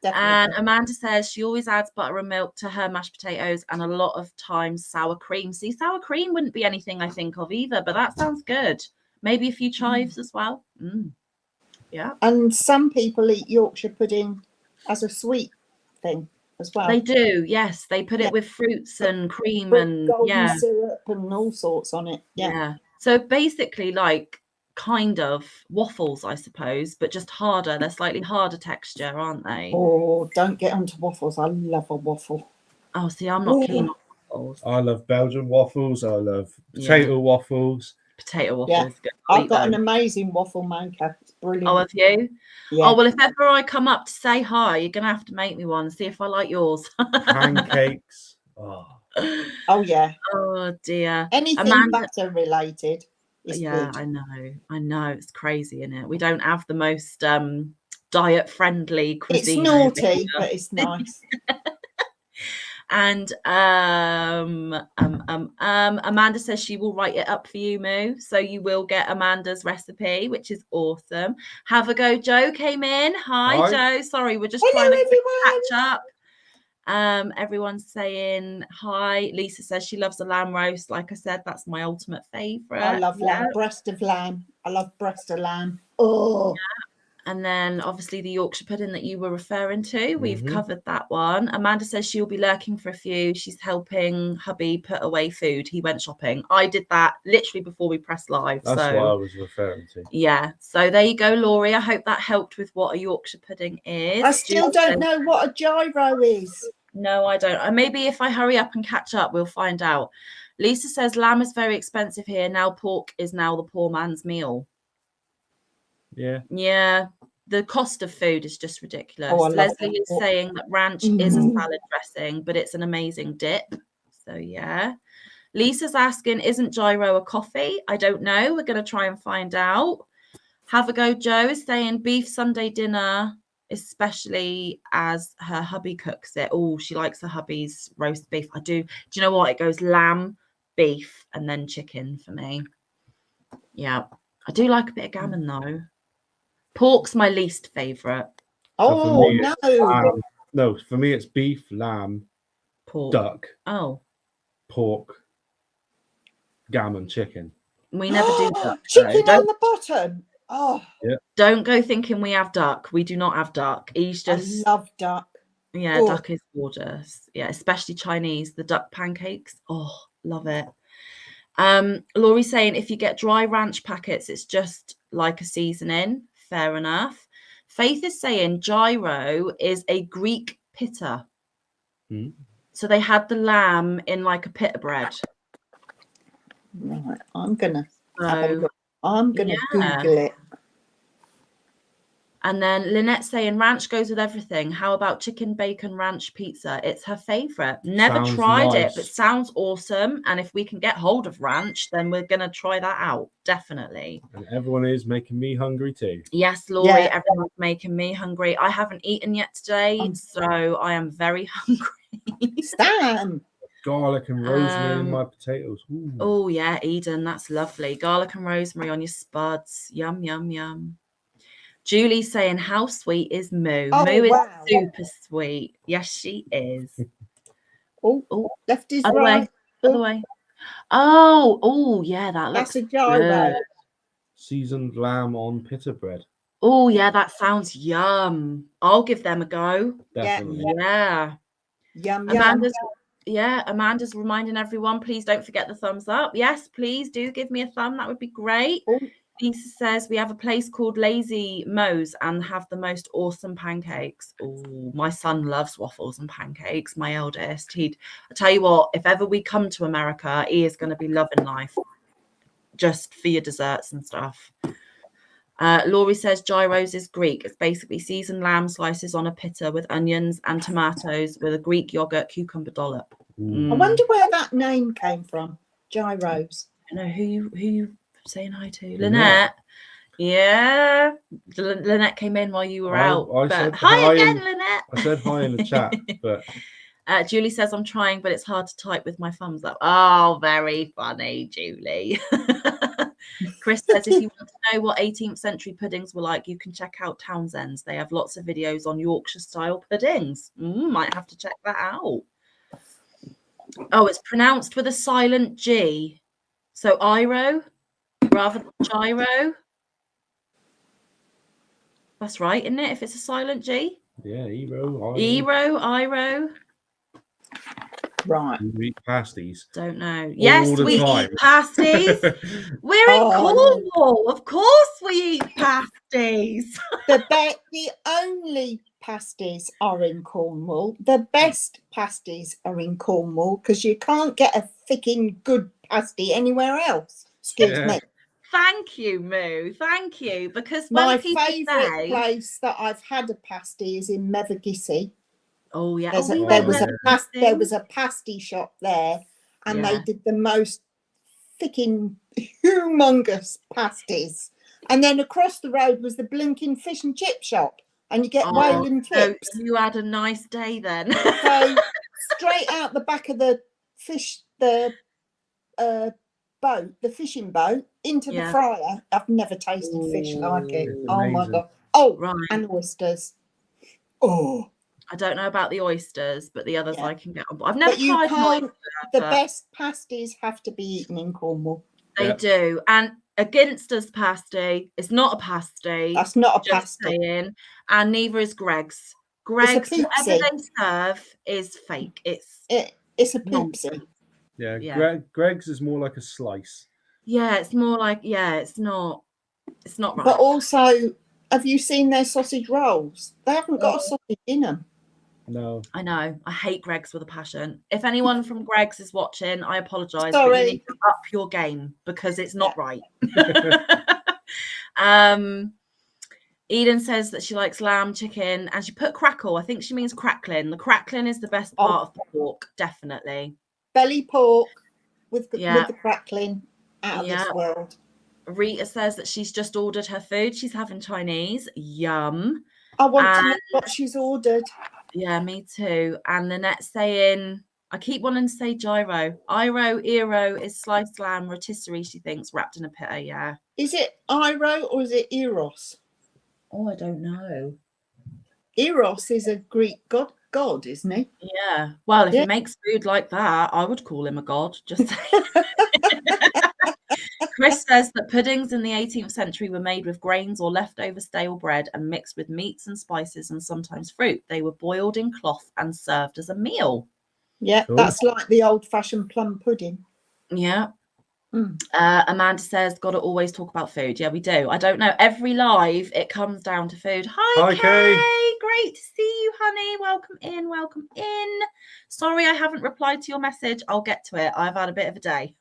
Definitely. And Amanda says she always adds butter and milk to her mashed potatoes and a lot of times sour cream. See, sour cream wouldn't be anything I think of either, but that sounds good. Maybe a few chives as well. Yeah. And some people eat Yorkshire pudding as a sweet thing as well. They do, yes. They put it with fruits and cream and golden syrup and all sorts on it. Yeah. So basically, like kind of waffles, I suppose, but just harder. They're slightly harder texture, aren't they? Oh, don't get onto waffles. I love a waffle. Oh, see, I'm not keen on waffles. I love Belgian waffles. I love potato waffles. Potato waffles. Yeah. I've got an amazing waffle maker. It's brilliant. Oh, have you? Yeah. Oh, well, if ever I come up to say hi, you're going to have to make me one and see if I like yours. Pancakes. Oh, yeah. Oh, dear. Anything butter related. Yeah, good. I know. It's crazy, isn't it? We don't have the most diet-friendly cuisine. It's naughty, but it's nice. And Amanda says she will write it up for you, Moo. So you will get Amanda's recipe, which is awesome. Have a go. Joe came in. Hi. Joe. Sorry, we're just Hello, trying to everyone. catch up. Everyone's saying hi. Lisa says she loves a lamb roast. Like I said, that's my ultimate favorite. I love lamb, breast of lamb. I love breast of lamb. Oh. Yeah. And then obviously the Yorkshire pudding that you were referring to, we've covered that one. Amanda says she'll be lurking for a few. She's helping hubby put away food. He went shopping. I did that literally before we pressed live. That's what I was referring to. Yeah. So there you go, Laurie. I hope that helped with what a Yorkshire pudding is. I still don't know what a gyro is. No, I don't. Maybe if I hurry up and catch up, we'll find out. Lisa says lamb is very expensive here. Now pork is now the poor man's meal. Yeah. Yeah. The cost of food is just ridiculous. Oh, Leslie is saying that ranch is a salad dressing, but it's an amazing dip. So, yeah. Lisa's asking, isn't gyro a coffee? I don't know. We're going to try and find out. Have a go. Joe is saying beef Sunday dinner, especially as her hubby cooks it. Oh, she likes her hubby's roast beef. I do. Do you know what? It goes lamb, beef, and then chicken for me. Yeah. I do like a bit of gammon, though. Pork's my least favourite. Oh, no. No, for me it's beef, lamb, Pork. duck, pork, gammon, chicken. We never do duck. Chicken on the bottom. Oh. Yeah. Don't go thinking we have duck. We do not have duck. He's just... I love duck. Yeah, duck is gorgeous. Yeah, especially Chinese. The duck pancakes. Oh, love it. Laurie's saying if you get dry ranch packets, it's just like a seasoning. Fair enough. Faith is saying gyro is a Greek pita. So they had the lamb in like a pita bread. Right, I'm gonna Google it. And then Lynette's saying ranch goes with everything. How about chicken bacon ranch pizza? It's her favorite. Never tried it, but sounds awesome. And if we can get hold of ranch, then we're going to try that out. Definitely. And everyone is making me hungry too. Yes, Laurie, everyone's making me hungry. I haven't eaten yet today, so I am very hungry. Sam. Garlic and rosemary in my potatoes. Ooh. Oh, yeah, Eden, that's lovely. Garlic and rosemary on your spuds. Yum, yum, yum. Julie's saying, how sweet is Moo? Moo is super sweet. Yes, she is. Left is right. Other way. Oh, yeah, that looks That's a gyro. good. Seasoned lamb on pita bread. Oh, yeah, that sounds yum. I'll give them a go. Definitely. Yeah. Yum, Amanda's reminding everyone, please don't forget the thumbs up. Yes, please do give me a thumb. That would be great. Lisa says we have a place called Lazy Mo's and have the most awesome pancakes. Oh, my son loves waffles and pancakes. My eldest, I tell you what, if ever we come to America, he is going to be loving life just for your desserts and stuff. Laurie says gyros is Greek. It's basically seasoned lamb slices on a pita with onions and tomatoes with a Greek yogurt cucumber dollop. I wonder where that name came from. Gyros. I know who you saying hi to. Lynette. Yeah. Lynette came in while you were out. Hi again, Lynette. I said hi in the chat, but Julie says I'm trying, but it's hard to type with my thumbs up. Oh, very funny, Julie. Chris says if you want to know what 18th century puddings were like, you can check out Townsend's. They have lots of videos on Yorkshire style puddings. Might have to check that out. Oh, it's pronounced with a silent G. So Iro rather than gyro. That's right, isn't it? If it's a silent G. Yeah, Iro. Right. We eat pasties. Don't know. Yes, we eat pasties. We're in Cornwall. Cornwall. Of course we eat pasties. The only pasties are in Cornwall. The best pasties are in Cornwall because you can't get a freaking good pasty anywhere else. Excuse me. Thank you, Moo. Thank you. Because my favourite place that I've had a pasty is in Mevagissey. Oh yeah, there was a pasty shop there, and they did the most freaking humongous pasties. And then across the road was the blinking fish and chip shop, and you get Wayland chips. So you had a nice day then. So straight out the back of the boat, the fishing boat, into the fryer. I've never tasted fish like it. It's Oh my amazing. God. Oh, Right. and oysters. Oh. I don't know about the oysters, but the others I can get on. I've never But you tried can't. an oyster, The but best pasties have to be eaten in Cornwall. they do. And against us pasty, it's not a pasty. That's not a just pasty. saying. And neither is Greg's. Greg's, It's a whatever poopsie. they serve is fake. It's a poopsie. Yeah. Greg's is more like a slice. Yeah, it's more like it's not right. But also, have you seen their sausage rolls? They haven't got a sausage in them. No. I know. I hate Greg's with a passion. If anyone from Greg's is watching, I apologise. Sorry. But you need to up your game because it's not right. Eden says that she likes lamb, chicken, and she put crackle. I think she means crackling. The crackling is the best part of the pork, definitely. Belly pork with the crackling out of this world. Rita says that she's just ordered her food. She's having Chinese. Yum. I want to know what she's ordered. Yeah, me too. And Lynette's saying, I keep wanting to say gyro. Iro is sliced lamb rotisserie, she thinks, wrapped in a pita, yeah. Is it Iro or is it Eros? Oh, I don't know. Eros is a Greek god, isn't he? Yeah. Well, if he makes food like that, I would call him a god. Just saying. Chris says that puddings in the 18th century were made with grains or leftover stale bread and mixed with meats and spices and sometimes fruit. They were boiled in cloth and served as a meal. Yeah, cool. That's like the old-fashioned plum pudding. Yeah. Amanda says, got to always talk about food. Yeah, we do. I don't know. Every live, it comes down to food. Hi, Kay. Great to see you, honey. Welcome in. Welcome in. Sorry, I haven't replied to your message. I'll get to it. I've had a bit of a day.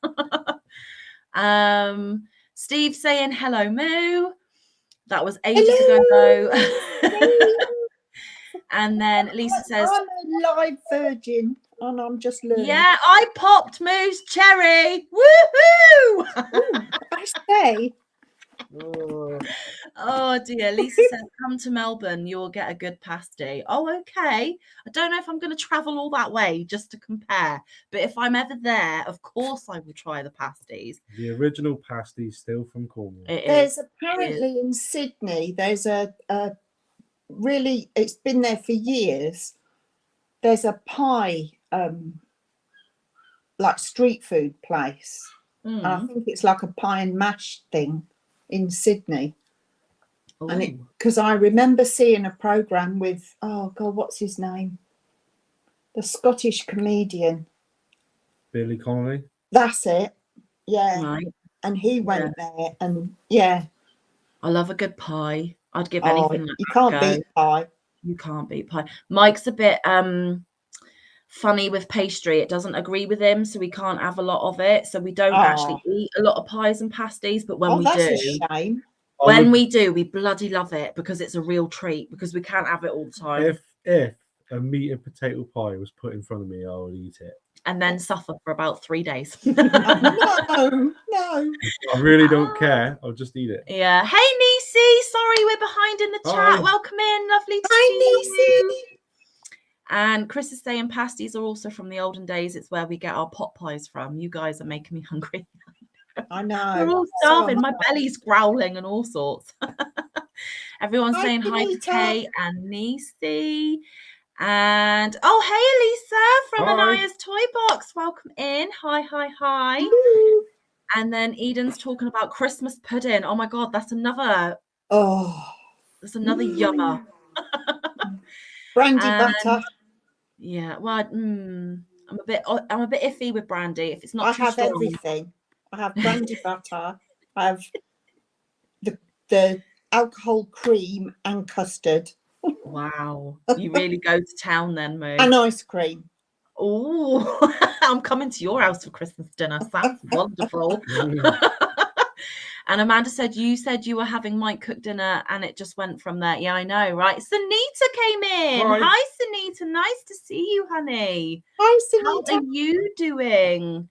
Steve saying, hello, Moo. That was ages ago, though. And then Lisa says, I'm a live virgin. And I'm just learning. Yeah, I popped Moo's cherry. Woohoo! I say. Oh dear. Lisa says, come to Melbourne, you'll get a good pasty. Oh, okay. I don't know if I'm going to travel all that way just to compare. But if I'm ever there, of course I will try the pasties. The original pasty still from Cornwall. There's apparently in Sydney, there's a really, it's been there for years. There's a pie, like street food place. And I think it's like a pie and mash thing in Sydney. Ooh. And it, because I remember seeing a program with, oh God, what's his name? The Scottish comedian. Billy Connolly. That's it. Yeah. Right. And he went there and I love a good pie. I'd give anything. You can't beat pie. You can't beat pie. Mike's a bit funny with pastry. It doesn't agree with him, so we can't have a lot of it. So we don't actually eat a lot of pies and pasties. But when we that's do, a shame. When we do, we bloody love it because it's a real treat because we can't have it all the time. If a meat and potato pie was put in front of me, I would eat it. And then suffer for about 3 days. No. I really don't care. I'll just eat it. Yeah. Hey, Niecy. Sorry, we're behind in the chat. Welcome in. Lovely to see you. And Chris is saying pasties are also from the olden days. It's where we get our pot pies from. You guys are making me hungry. I know. We're all starving. My belly's growling and all sorts. Everyone's saying hi to Kay and Niecy. And hey, Elisa from Anaya's Toy Box. Welcome in. Hi. Woo. And then Eden's talking about Christmas pudding. Oh my God, that's another. That's another yummer. Brandy butter. Yeah, well, I'm a bit iffy with brandy. If it's not, I have strong. Everything. I have brandy butter. I have the alcohol cream and custard. Wow, you really go to town then, Moo. And ice cream. Oh, I'm coming to your house for Christmas dinner. Sounds wonderful. And Amanda said you were having Mike cook dinner and it just went from there. Yeah, I know, right? Sunita came in. Hi, Sunita. Nice to see you, honey. Hi, Sunita. How are you doing?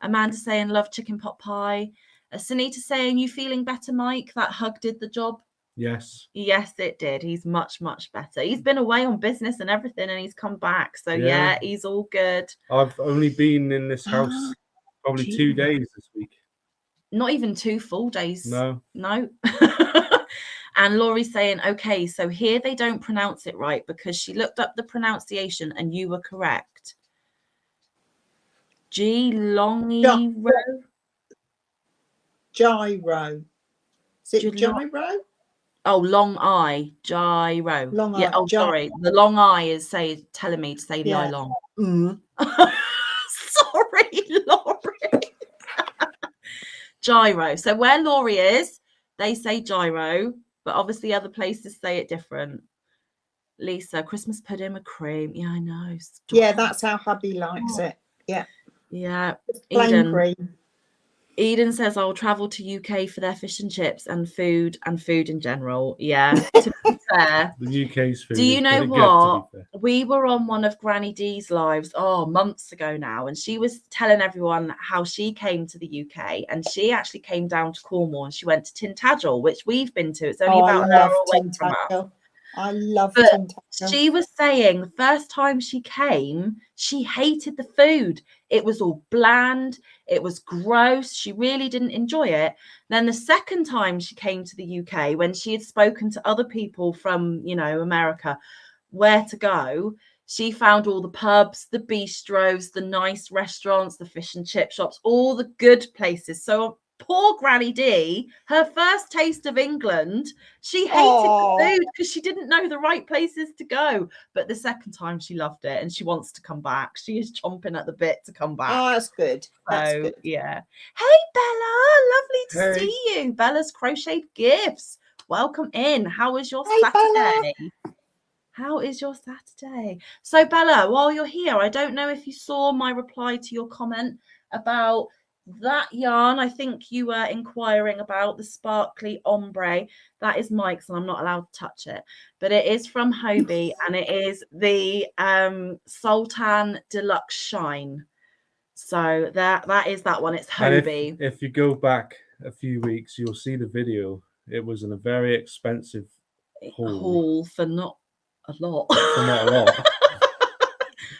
Amanda saying love chicken pot pie. Sunita saying you feeling better, Mike? That hug did the job. Yes. Yes, it did. He's much, much better. He's been away on business and everything, and he's come back. So yeah, he's all good. I've only been in this house probably 2 days this week. Not even 2 full days. No. And Laurie's saying, okay, so here they don't pronounce it right because she looked up the pronunciation and you were correct. Gyro. Is it gyro? Oh, long I. Gyro. Long yeah. I, Oh, sorry. The long I is telling me to say the I long. Sorry, Laurie. Gyro. So where Laurie is, they say gyro, but obviously other places say it different. Lisa, Christmas pudding with cream. Yeah, I know. Stop. Yeah, that's how hubby likes it. Yeah. Yeah. Plain cream. Eden says I'll travel to UK for their fish and chips and food in general. Yeah. To be fair, the UK's food. Do you know what? We were on one of Granny D's lives months ago now, and she was telling everyone how she came to the UK, and she actually came down to Cornwall and she went to Tintagel, which we've been to. It's only about an hour away from us. I love Tintagel. She was saying the first time she came, she hated the food. It was all bland. It was gross. She really didn't enjoy it. Then the second time she came to the UK, when she had spoken to other people from, America, where to go, she found all the pubs, the bistros, the nice restaurants, the fish and chip shops, all the good places. So poor Granny D, her first taste of England, she hated the food because she didn't know the right places to go. But the second time she loved it and she wants to come back. She is chomping at the bit to come back. Oh, that's good. That's good. Yeah. Hey, Bella, lovely to see you. Bella's Crocheted Gifts. Welcome in. How was your Saturday? Bella. How is your Saturday? So, Bella, while you're here, I don't know if you saw my reply to your comment about that yarn. I think you were inquiring about the sparkly ombre. That is Mike's and I'm not allowed to touch it, but it is from Hobie and it is the Sultan Deluxe Shine. So that is that one. It's Hobie. If you go back a few weeks, you'll see the video. It was in a very expensive haul for not a lot. For not a lot.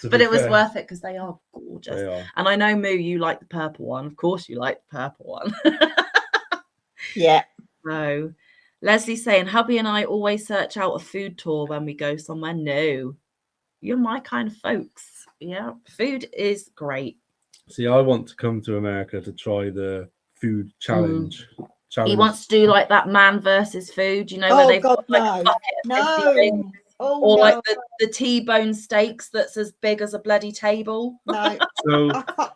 But it was worth it because they are gorgeous. They are. And I know, Moo, you like the purple one. Of course you like the purple one. Yeah. So Leslie's saying, hubby and I always search out a food tour when we go somewhere new. You're my kind of folks. Yeah. Food is great. See, I want to come to America to try the food challenge. He wants to do like that man versus food, where they've got like a bucket of things. Like the T-bone steaks that's as big as a bloody table. No, so,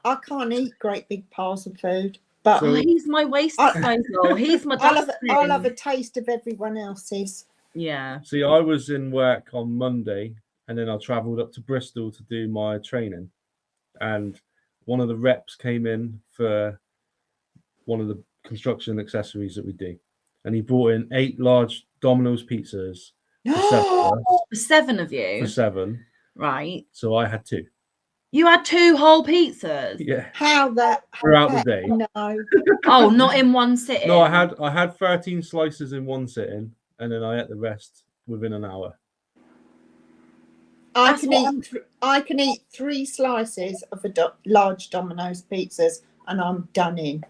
I can't eat great big piles of food. But he's my waste disposal. He's my I'll have a taste of everyone else's. Yeah. See, I was in work on Monday and then I travelled up to Bristol to do my training. And one of the reps came in for one of the construction accessories that we do. And he brought in 8 large Domino's pizzas. For 7 of you? For 7. Right. So I had 2. You had 2 whole pizzas? Yeah. Throughout the day? No. Oh, not in one sitting? No, I had 13 slices in one sitting, and then I ate the rest within an hour. I can eat 3 slices of a large Domino's pizzas, and I'm done in.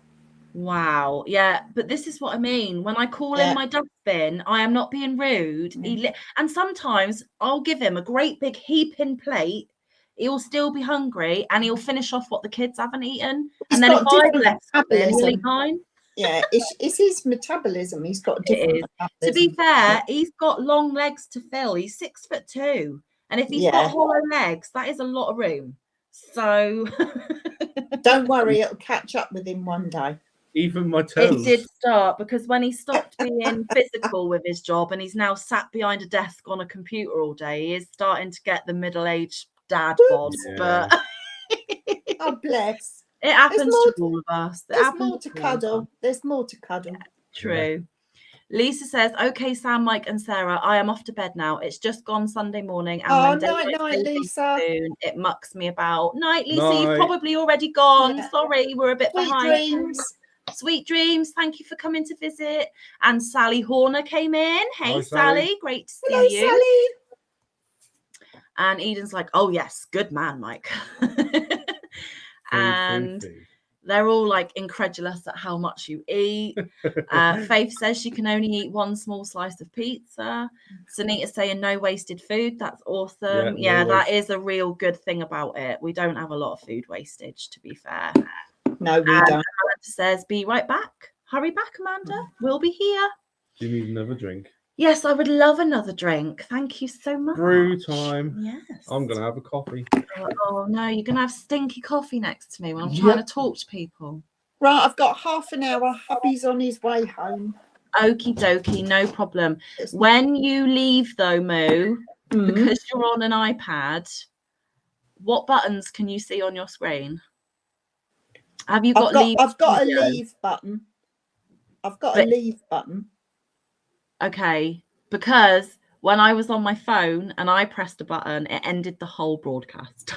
Wow. Yeah, but this is what I mean. When I call in my dustbin, I am not being rude. And sometimes I'll give him a great big heaping plate. He'll still be hungry and he'll finish off what the kids haven't eaten. And then if I've left something, he'll eat mine. Yeah, it's his metabolism. He's got different metabolism. To be fair, he's got long legs to fill. He's 6'2". And if he's got hollow legs, that is a lot of room. So don't worry, it'll catch up with him one day. Even my toes. It did start because when he stopped being physical with his job and he's now sat behind a desk on a computer all day, he is starting to get the middle-aged dad bod. Yeah. But oh, bless. It happens to all of us. There's more to cuddle. There's more to cuddle. Yeah, true. Yeah. Lisa says, okay, Sam, Mike and Sarah, I am off to bed now. It's just gone Sunday morning. And night, Lisa. Soon, it mucks me about. Night, Lisa, you've probably already gone. Yeah. Sorry, we're a bit behind. Dreams. Sweet dreams. Thank you for coming to visit. And Sally Horner came in. Hey, Hi, Sally. Sally. Great to see Hello, you. Sally. And Eden's like, oh, yes, good man, Mike. And Food. they're all like incredulous at how much you eat. Faith says she can only eat one small slice of pizza. Sunita's saying no wasted food. That's awesome. Yeah, no that waste. is a real good thing about it. We don't have a lot of food wastage, to be fair. No, we don't. Amanda says, be right back. Hurry back, Amanda. We'll be here. Do you need another drink? Yes, I would love another drink. Thank you so much. Brew time. Yes. I'm going to have a coffee. Oh, no, you're going to have stinky coffee next to me when I'm trying to talk to people. Right, I've got half an hour. Hubby's on his way home. Okie dokie, no problem. When you leave, though, Moo, because you're on an iPad, what buttons can you see on your screen? Have you got leave? I've got a leave button. I've got a leave button. Okay, because when I was on my phone and I pressed a button, it ended the whole broadcast.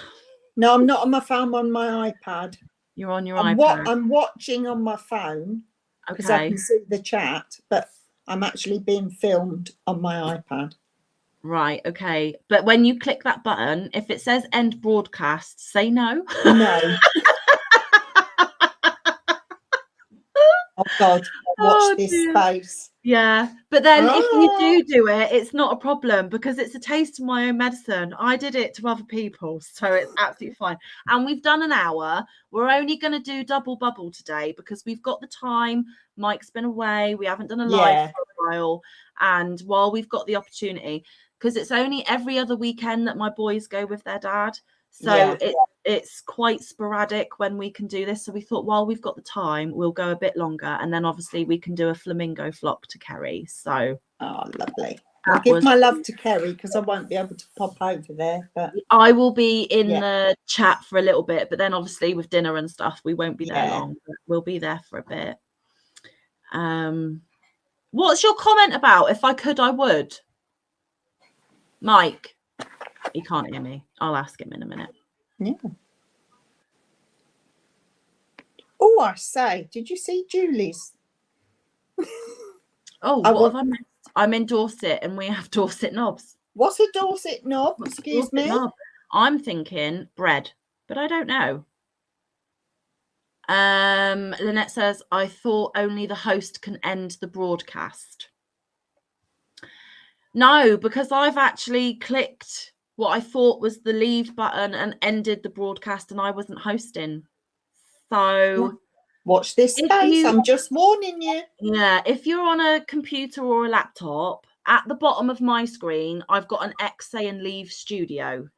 No, I'm not on my phone. I'm on my iPad. You're on your iPad. I'm watching on my phone because I can see the chat, but I'm actually being filmed on my iPad. Right, okay. But when you click that button, if it says end broadcast, say no. No. Oh, God. Watch this space. Yeah. But then if you do it, it's not a problem because it's a taste of my own medicine. I did it to other people, so it's absolutely fine. And we've done an hour. We're only going to do double bubble today because we've got the time. Mike's been away. We haven't done a live for a while. And while we've got the opportunity, because it's only every other weekend that my boys go with their dad. So it's quite sporadic when we can do this. So we thought while we've got the time, we'll go a bit longer. And then obviously we can do a flamingo flock to Kerry. So lovely. I'll give my love to Kerry because I won't be able to pop over there. But I will be in the chat for a little bit. But then obviously with dinner and stuff, we won't be there long. But we'll be there for a bit. What's your comment about? If I could, I would. Mike. He can't hear me. I'll ask him in a minute. Yeah. Oh, I say, did you see Julie's? What have I missed? I'm in Dorset and we have Dorset knobs. What's a Dorset knob? Excuse me. Knob? I'm thinking bread, but I don't know. Lynette says, I thought only the host can end the broadcast. No, because I've actually clicked what I thought was the leave button and ended the broadcast and I wasn't hosting. So watch this space. I'm just warning you. Yeah, if you're on a computer or a laptop, at the bottom of my screen, I've got an X saying leave studio.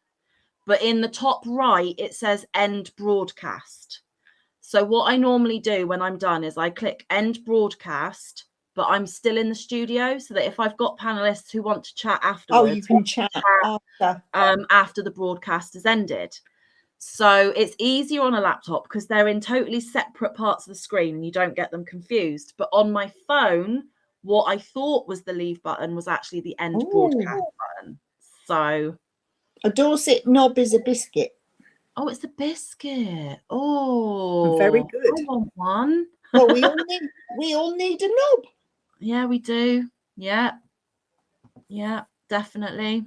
But in the top right, it says end broadcast. So what I normally do when I'm done is I click end broadcast, but I'm still in the studio so that if I've got panelists who want to chat afterwards, you can chat after the broadcast has ended. So it's easier on a laptop because they're in totally separate parts of the screen and you don't get them confused. But on my phone, what I thought was the leave button was actually the end broadcast button. So a Dorset knob is a biscuit. Oh, it's a biscuit. Oh, very good. I want one. Well, we all need a knob. Yeah, we do. Yeah, definitely.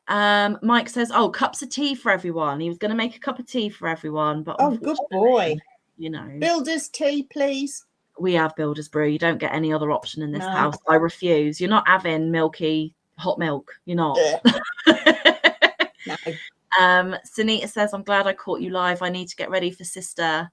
Mike says, cups of tea for everyone. He was going to make a cup of tea for everyone, but good boy. You know, builder's tea, please. We have builder's brew. You don't get any other option in this house. I refuse. You're not having milky hot milk. You're not. No. Sunita says, I'm glad I caught you live. I need to get ready for sister.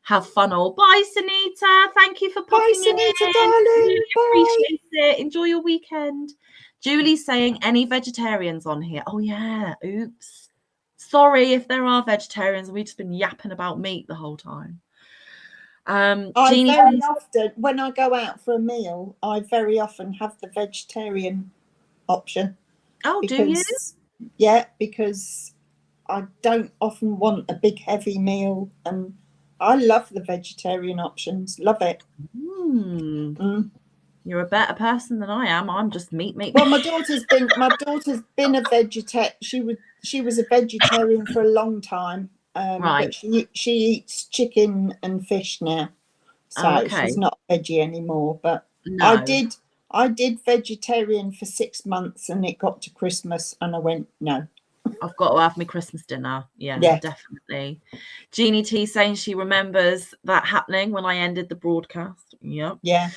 Have fun all. Bye, Sunita. Thank you for popping in. Bye, Sunita, darling. Appreciate it. Enjoy your weekend. Julie's saying, any vegetarians on here? Oh, yeah. Oops. Sorry if there are vegetarians. We've just been yapping about meat the whole time. Jeannie, very often, when I go out for a meal, I very often have the vegetarian option. Oh, do you? Yeah, because I don't often want a big, heavy meal, and I love the vegetarian options. Love it. You're a better person than I am. I'm just meat. Well, my daughter's been a vegetarian. She was a vegetarian for a long time. Right. But she eats chicken and fish now. So Okay. she's not veggie anymore. But No. I did vegetarian for 6 months, and it got to Christmas and I went, no. I've got to have my Christmas dinner. Yeah, Yeah. definitely. Jeannie T saying she remembers that happening when I ended the broadcast. Yep. Yeah.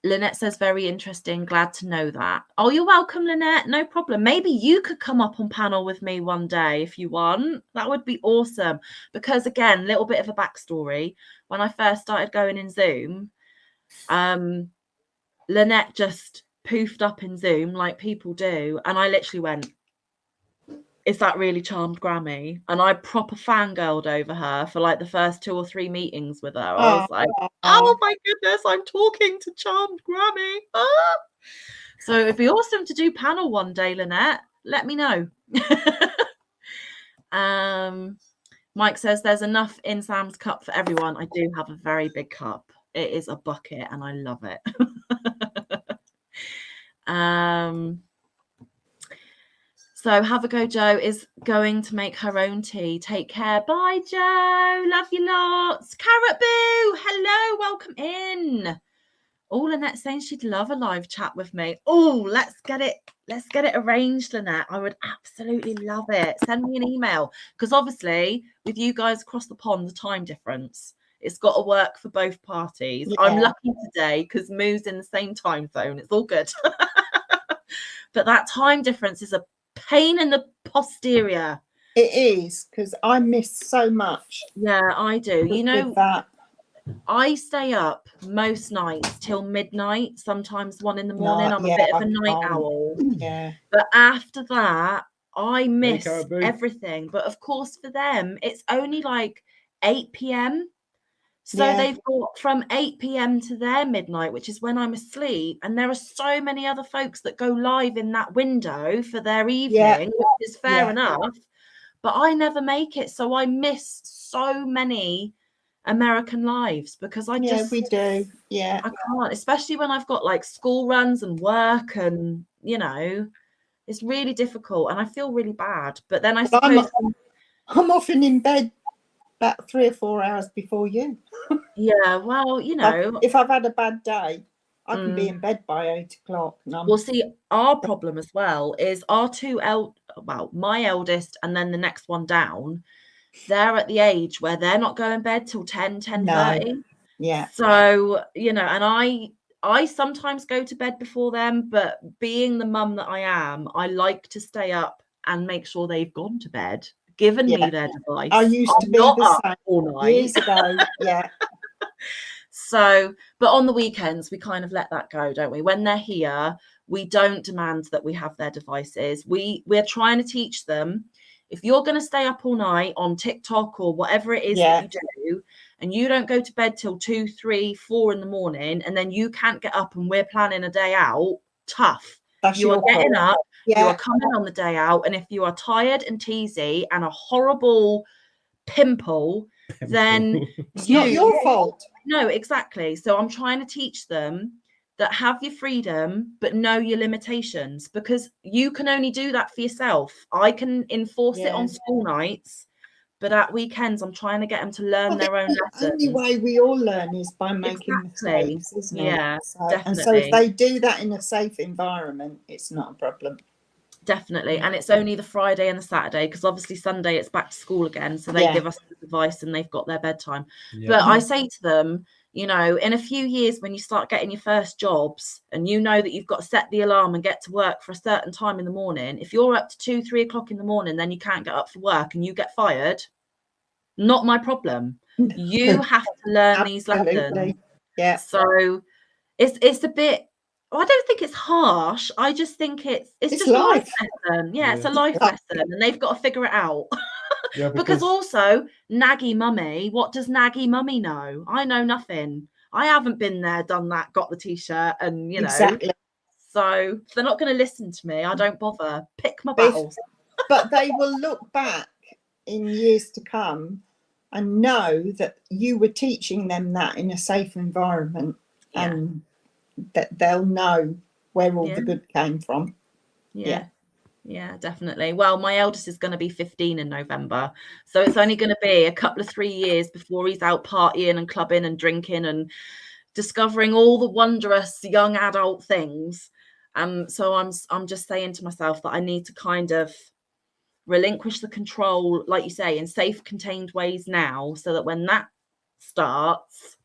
Lynette says, very interesting. Glad to know that. Oh, you're welcome, Lynette. No problem. Maybe you could come up on panel with me one day if you want. That would be awesome. Because again, little bit of a backstory. When I first started going in Zoom, Lynette just poofed up in Zoom like people do. And I literally went, is that really Charmed Grammy? And I proper fangirled over her for like the first 2 or 3 meetings with her. I was like, oh my goodness, I'm talking to Charmed Grammy. Ah! So it'd be awesome to do panel one day, Lynette. Let me know. Mike says there's enough in Sam's cup for everyone. I do have a very big cup. It is a bucket and I love it. So have a go, Joe is going to make her own tea. Take care. Bye, Joe. Love you lots. Carrot Boo. Hello. Welcome in. Oh, Lynette saying she'd love a live chat with me. Oh, let's get it arranged, Lynette. I would absolutely love it. Send me an email. Because obviously, with you guys across the pond, the time difference, it's got to work for both parties. Yeah. I'm lucky today because Moo's in the same time zone. It's all good. But that time difference is a pain in the posterior. It is, because I miss so much. Yeah, I do. You know, that. I stay up most nights till midnight, sometimes 1 in the morning. I'm a bit of a night owl. Yeah. But after that, I miss everything. But of course, for them, it's only like 8 p.m. So they've got from 8 p.m. to their midnight, which is when I'm asleep. And there are so many other folks that go live in that window for their evening, which is fair enough. But I never make it. So I miss so many American lives because I just... we do. Yeah. I can't, especially when I've got like school runs and work and, you know, it's really difficult and I feel really bad. But then I suppose... I'm often in bed about 3 or 4 hours before you. Yeah, well, you know, if I've had a bad day, I can be in bed by 8 o'clock. Well, see, our problem as well is our my eldest and then the next one down, they're at the age where they're not going to bed till 10:30. No. Yeah. So, you know, and I sometimes go to bed before them, but being the mum that I am, I like to stay up and make sure they've gone to bed, given me their device. I used to be the same all night. Years ago. Yeah. So, but on the weekends, we kind of let that go, don't we? When they're here, we don't demand that we have their devices. We're trying to teach them, if you're going to stay up all night on TikTok or whatever it is that you do, and you don't go to bed till 2, 3, 4 in the morning, and then you can't get up and we're planning a day out, tough. You are getting up, you are coming on the day out, and if you are tired and teasy and a horrible pimple, then it's not your fault. No, exactly. So I'm trying to teach them that have your freedom, but know your limitations, because you can only do that for yourself. I can enforce it on school nights, but at weekends, I'm trying to get them to learn their own lessons. The only way we all learn is by making mistakes, isn't it? Yeah, definitely. And so if they do that in a safe environment, it's not a problem. Definitely. And it's only the Friday and the Saturday, because obviously Sunday it's back to school again. So they give us the device and they've got their bedtime. Yeah. But I say to them, you know, in a few years, when you start getting your first jobs and you know that you've got to set the alarm and get to work for a certain time in the morning, if you're up to 2, 3 o'clock in the morning, then you can't get up for work and you get fired. Not my problem. You have to learn these lessons. Yeah. So it's a bit, I don't think it's harsh. I just think it's just life. A lesson. Yeah, it's a life lesson, and they've got to figure it out. Yeah, because also, naggy mummy, what does naggy mummy know? I know nothing. I haven't been there, done that, got the t-shirt, and you know. Exactly. So if they're not going to listen to me, I don't bother. Pick my battles. But they will look back in years to come and know that you were teaching them that in a safe environment, and that they'll know where all the good came from. Yeah. Yeah, definitely. Well, my eldest is going to be 15 in November, so it's only going to be a couple of 3 years before he's out partying and clubbing and drinking and discovering all the wondrous young adult things. So I'm just saying to myself that I need to kind of relinquish the control, like you say, in safe, contained ways now, so that when that starts,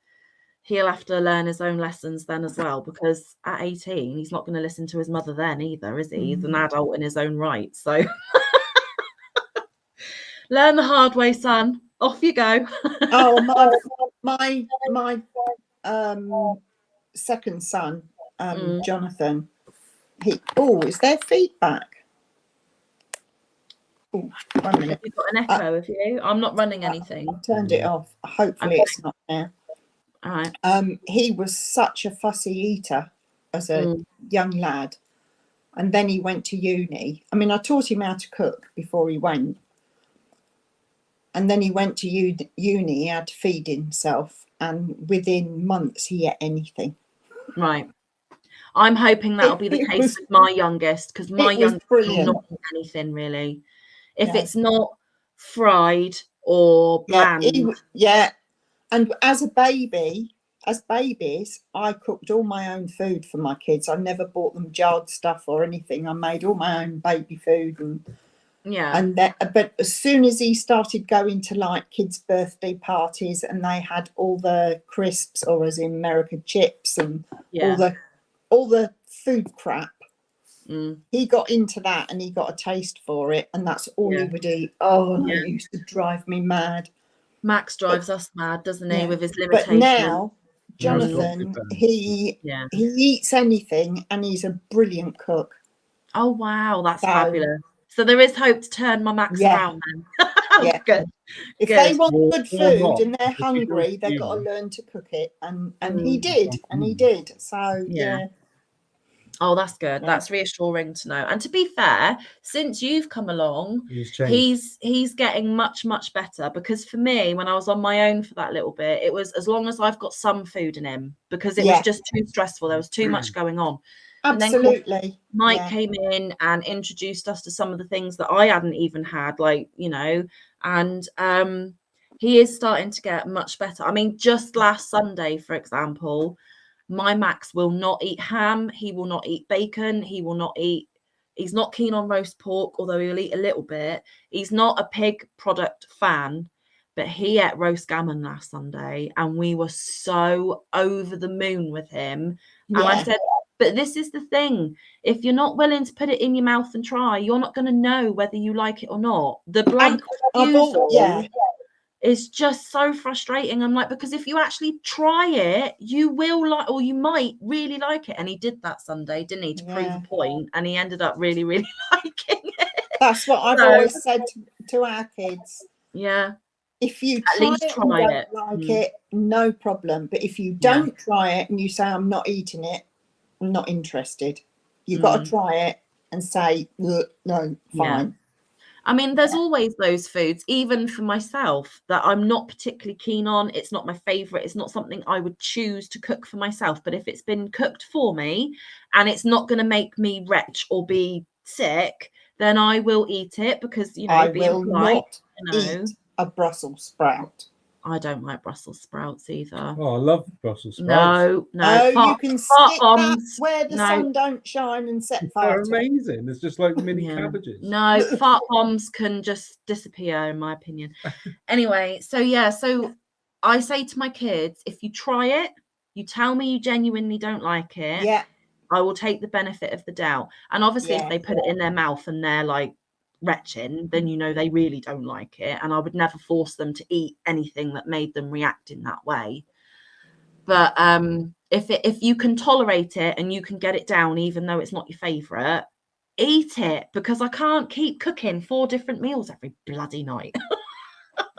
he'll have to learn his own lessons then as well, because at 18 he's not going to listen to his mother then either, is he? He's an adult in his own right. So learn the hard way, son. Off you go. Oh, my second son, Jonathan, is there feedback? Oh, 1 minute. You've got an echo, have you? I'm not running anything. I turned it off. Hopefully it's not there. All right. He was such a fussy eater as a young lad, and then he went to uni. I mean, I taught him how to cook before he went, and then he went to uni. He had to feed himself, and within months he ate anything. Right. I'm hoping that'll be the case with my youngest, because my youngest will not eat anything really. If it's not fried or bland. And as babies, I cooked all my own food for my kids. I never bought them jarred stuff or anything. I made all my own baby food but as soon as he started going to like kids' birthday parties and they had all the crisps, or as in America, chips and all the food crap, he got into that and he got a taste for it, and that's all he would eat. It used to drive me mad. Max drives us mad, doesn't he, with his limitations? But now Jonathan, he eats anything, and he's a brilliant cook. Oh wow, that's fabulous. So there is hope to turn my Max around then. Good. If they want good food and they're hungry, they've got to learn to cook it, and he did. So Oh, that's good. That's reassuring to know. And to be fair, since you've come along, he's getting much, much better. Because for me, when I was on my own for that little bit, it was as long as I've got some food in him, because it was just too stressful. There was too much going on. Absolutely. And then Mike came in and introduced us to some of the things that I hadn't even had, like, you know, and he is starting to get much better. I mean, just last Sunday, for example, my Max will not eat ham. He will not eat bacon. He's not keen on roast pork, although he'll eat a little bit. He's not a pig product fan, but he ate roast gammon last Sunday, and we were so over the moon with him. And I said, but this is the thing. If you're not willing to put it in your mouth and try, you're not going to know whether you like it or not. The blank refusal is just so frustrating. I'm like, because if you actually try it, you will like, or you might really like it. And he did that Sunday, didn't he, to prove a point? And he ended up really, really liking it. That's what I've always said to our kids. Yeah. If you try it and don't like it, no problem. But if you don't try it and you say, I'm not eating it, I'm not interested, you've got to try it and say, no, fine. Yeah. I mean, there's always those foods, even for myself, that I'm not particularly keen on. It's not my favorite. It's not something I would choose to cook for myself. But if it's been cooked for me and it's not going to make me retch or be sick, then I will eat it, because, you know, I will not eat a Brussels sprout. I don't like Brussels sprouts either. Oh, I love Brussels sprouts. No, you can stick that where the sun don't shine and set fire. They're amazing. It's just like mini cabbages. No, fart bombs can just disappear, in my opinion. Anyway, so I say to my kids, if you try it, you tell me you genuinely don't like it, I will take the benefit of the doubt. And obviously, if they put it in their mouth and they're like retching, then you know they really don't like it, and I would never force them to eat anything that made them react in that way. But if you can tolerate it and you can get it down, even though it's not your favorite, eat it, because I can't keep cooking 4 different meals every bloody night.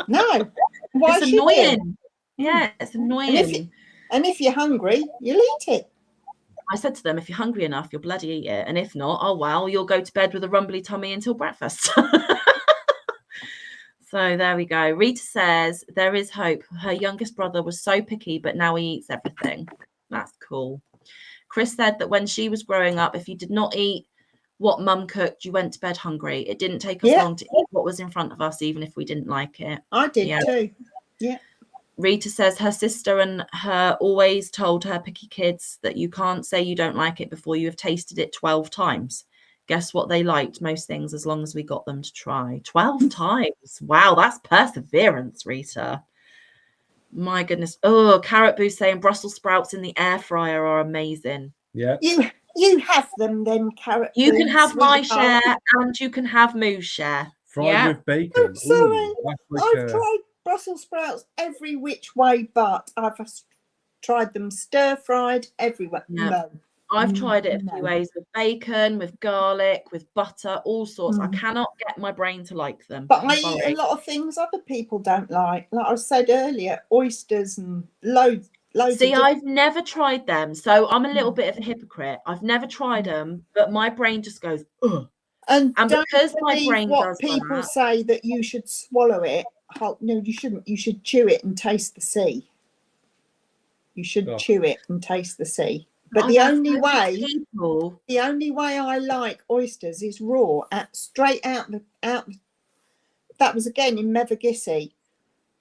No, why? It's annoying. Yeah, it's annoying. And if you're hungry, you'll eat it. I said to them, if you're hungry enough, you'll bloody eat it. And if not, oh, well, you'll go to bed with a rumbly tummy until breakfast. So there we go. Rita says there is hope. Her youngest brother was so picky, but now he eats everything. That's cool. Chris said that when she was growing up, if you did not eat what mum cooked. You went to bed hungry. It didn't take us long to eat what was in front of us, even if we didn't like it. I did too. Yeah. Rita says her sister and her always told her picky kids that you can't say you don't like it before you have tasted it 12 times. Guess what they liked? Most things, as long as we got them to try. 12 times. Wow, that's perseverance, Rita. My goodness. Oh, Carrot Boo saying Brussels sprouts in the air fryer are amazing. Yeah. You have them then, Carrot You Boo, can have my sweetheart. share and you can have Moo's share. Fried with bacon. I'm sorry. Ooh, that's like I've tried Brussels sprouts every which way, but I've tried them stir-fried everywhere. Yeah. No. I've tried it a few ways, with bacon, with garlic, with butter, all sorts. I cannot get my brain to like them. But I eat a lot of things other people don't like. Like I said earlier, oysters and loads. See, I've never tried them, so I'm a little bit of a hypocrite. I've never tried them, but my brain just goes, ugh. And because my brain does people that, say that you should swallow it. No, you shouldn't. You should chew it and taste the sea. You should chew it and taste the sea. But the only way I like oysters is raw, straight out. That was again in Mevagissey.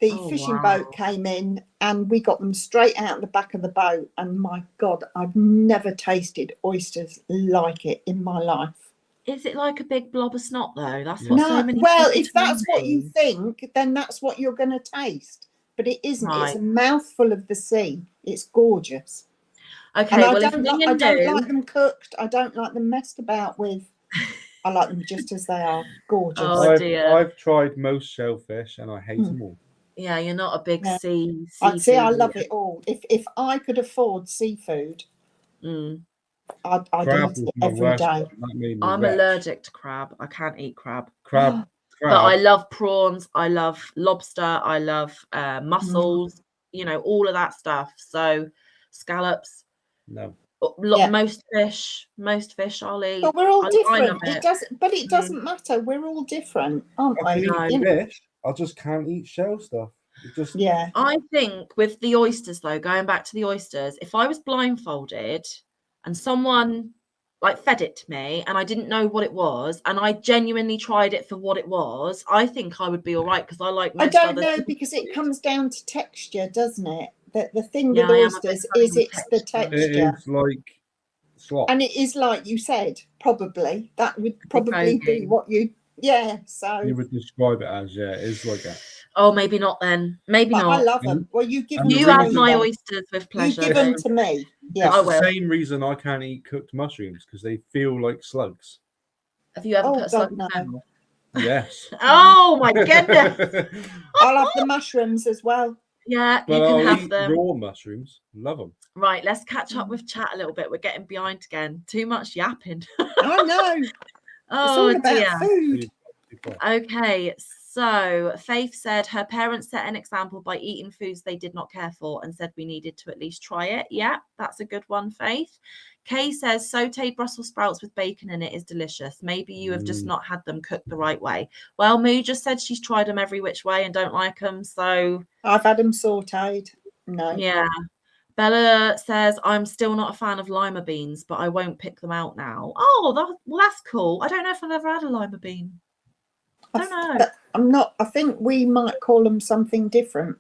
The fishing boat came in and we got them straight out the back of the boat. And my God, I've never tasted oysters like it in my life. Is it like a big blob of snot though? That's what so many well, people if that's tell what me. you think, then that's what you're going to taste. But it isn't. Right. It's a mouthful of the sea. It's gorgeous. Okay, and well, I don't like them cooked. I don't like them messed about with. I like them just as they are. Gorgeous. Oh, dear. I've tried most shellfish and I hate them all. Yeah, you're not a big seafood. See, I love it all. If I could afford seafood, I'd eat it every day. I'm allergic to crab. I can't eat crab. Crab. But I love prawns. I love lobster. I love mussels. You know, all of that stuff. So scallops. No. Most fish I'll eat. But we're all different. It doesn't matter. We're all different, aren't we? Fish. I just can't eat shell stuff. I think with the oysters though, going back to the oysters, if I was blindfolded and someone like fed it to me and I didn't know what it was and I genuinely tried it for what it was, I think I would be all right because I like most I don't know because it comes down to texture, doesn't it? The thing with oysters is it's the texture. It is like slop. And it is like you said, probably. That would probably be what you so you would describe it as, it is like that. Oh, maybe not then. Maybe not. I love them. Well, you give you have my oysters with pleasure. You give them to me. Yeah, it's the same reason I can't eat cooked mushrooms because they feel like slugs. Have you ever put a slug in your mouth? Yes. Oh my goodness! I'll have the mushrooms as well. Yeah, you can have them. Raw mushrooms. Love them. Right, let's catch up with chat a little bit. We're getting behind again. Too much yapping. I know. Oh, it's all about food. Okay, so Faith said her parents set an example by eating foods they did not care for and said we needed to at least try it. Yeah, that's a good one, Faith. Kay says sauteed Brussels sprouts with bacon in it is delicious. Maybe you have just not had them cooked the right way. Well, Moo just said she's tried them every which way and don't like them, so I've had them sauteed. No. Yeah. Bella says, I'm still not a fan of lima beans, but I won't pick them out now. Oh, that's cool. I don't know if I've ever had a lima bean. I don't know. I'm not. I think we might call them something different.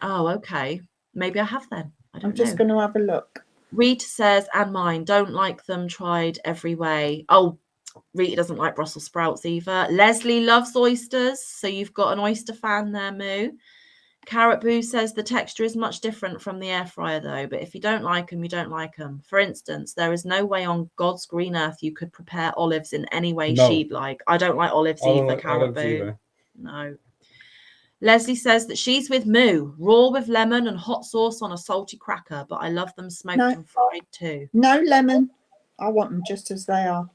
Oh, okay. Maybe I have then. I'm just going to have a look. Rita says, and mine, don't like them, tried every way. Oh, Rita doesn't like Brussels sprouts either. Leslie loves oysters. So you've got an oyster fan there, Moo. Carrot Boo says the texture is much different from the air fryer though, but if you don't like them, you don't like them. For instance, there is no way on God's green earth you could prepare olives in any way she'd like. I don't like olives either, Carrot Boo. No. Leslie says that she's with Moo, raw with lemon and hot sauce on a salty cracker, but I love them smoked and fried too. No lemon. I want them just as they are.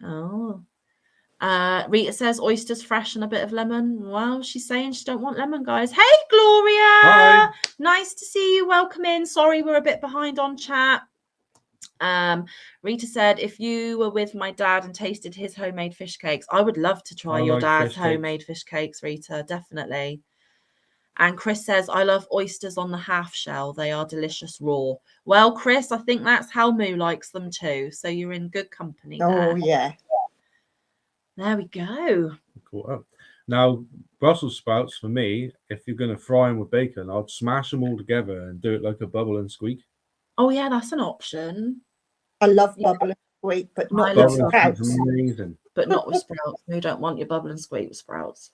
Oh. Rita says oysters fresh and a bit of lemon. Well, she's saying she don't want lemon, guys. Hey, Gloria. Hi. Nice to see you. Welcome in. Sorry, we're a bit behind on chat. Rita said, if you were with my dad and tasted his homemade fish cakes, I would love to try your dad's homemade fish cakes, Rita. Definitely. And Chris says, I love oysters on the half shell. They are delicious raw. Well, Chris, I think that's how Moo likes them too. So you're in good company there. Oh, yeah. There we go. Caught up. Now, Brussels sprouts for me, if you're going to fry them with bacon, I'd smash them all together and do it like a bubble and squeak. Oh yeah, that's an option. I love Yeah. bubble and squeak, but I not love with Bubble and sprouts. squeak's amazing. But not with sprouts. You don't want your bubble and squeak with sprouts.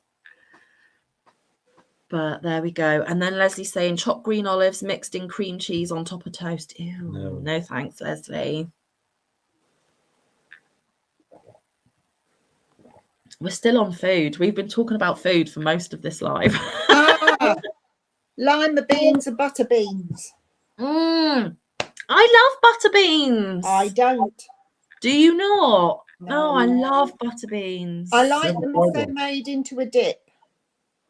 But there we go. And then Leslie's saying chopped green olives mixed in cream cheese on top of toast. Ew, no thanks, Leslie. We're still on food. We've been talking about food for most of this live. Lima beans and butter beans. I love butter beans. I don't. Do you not? No. Oh, I love butter beans. I like Never them tried if they're one. made into a dip,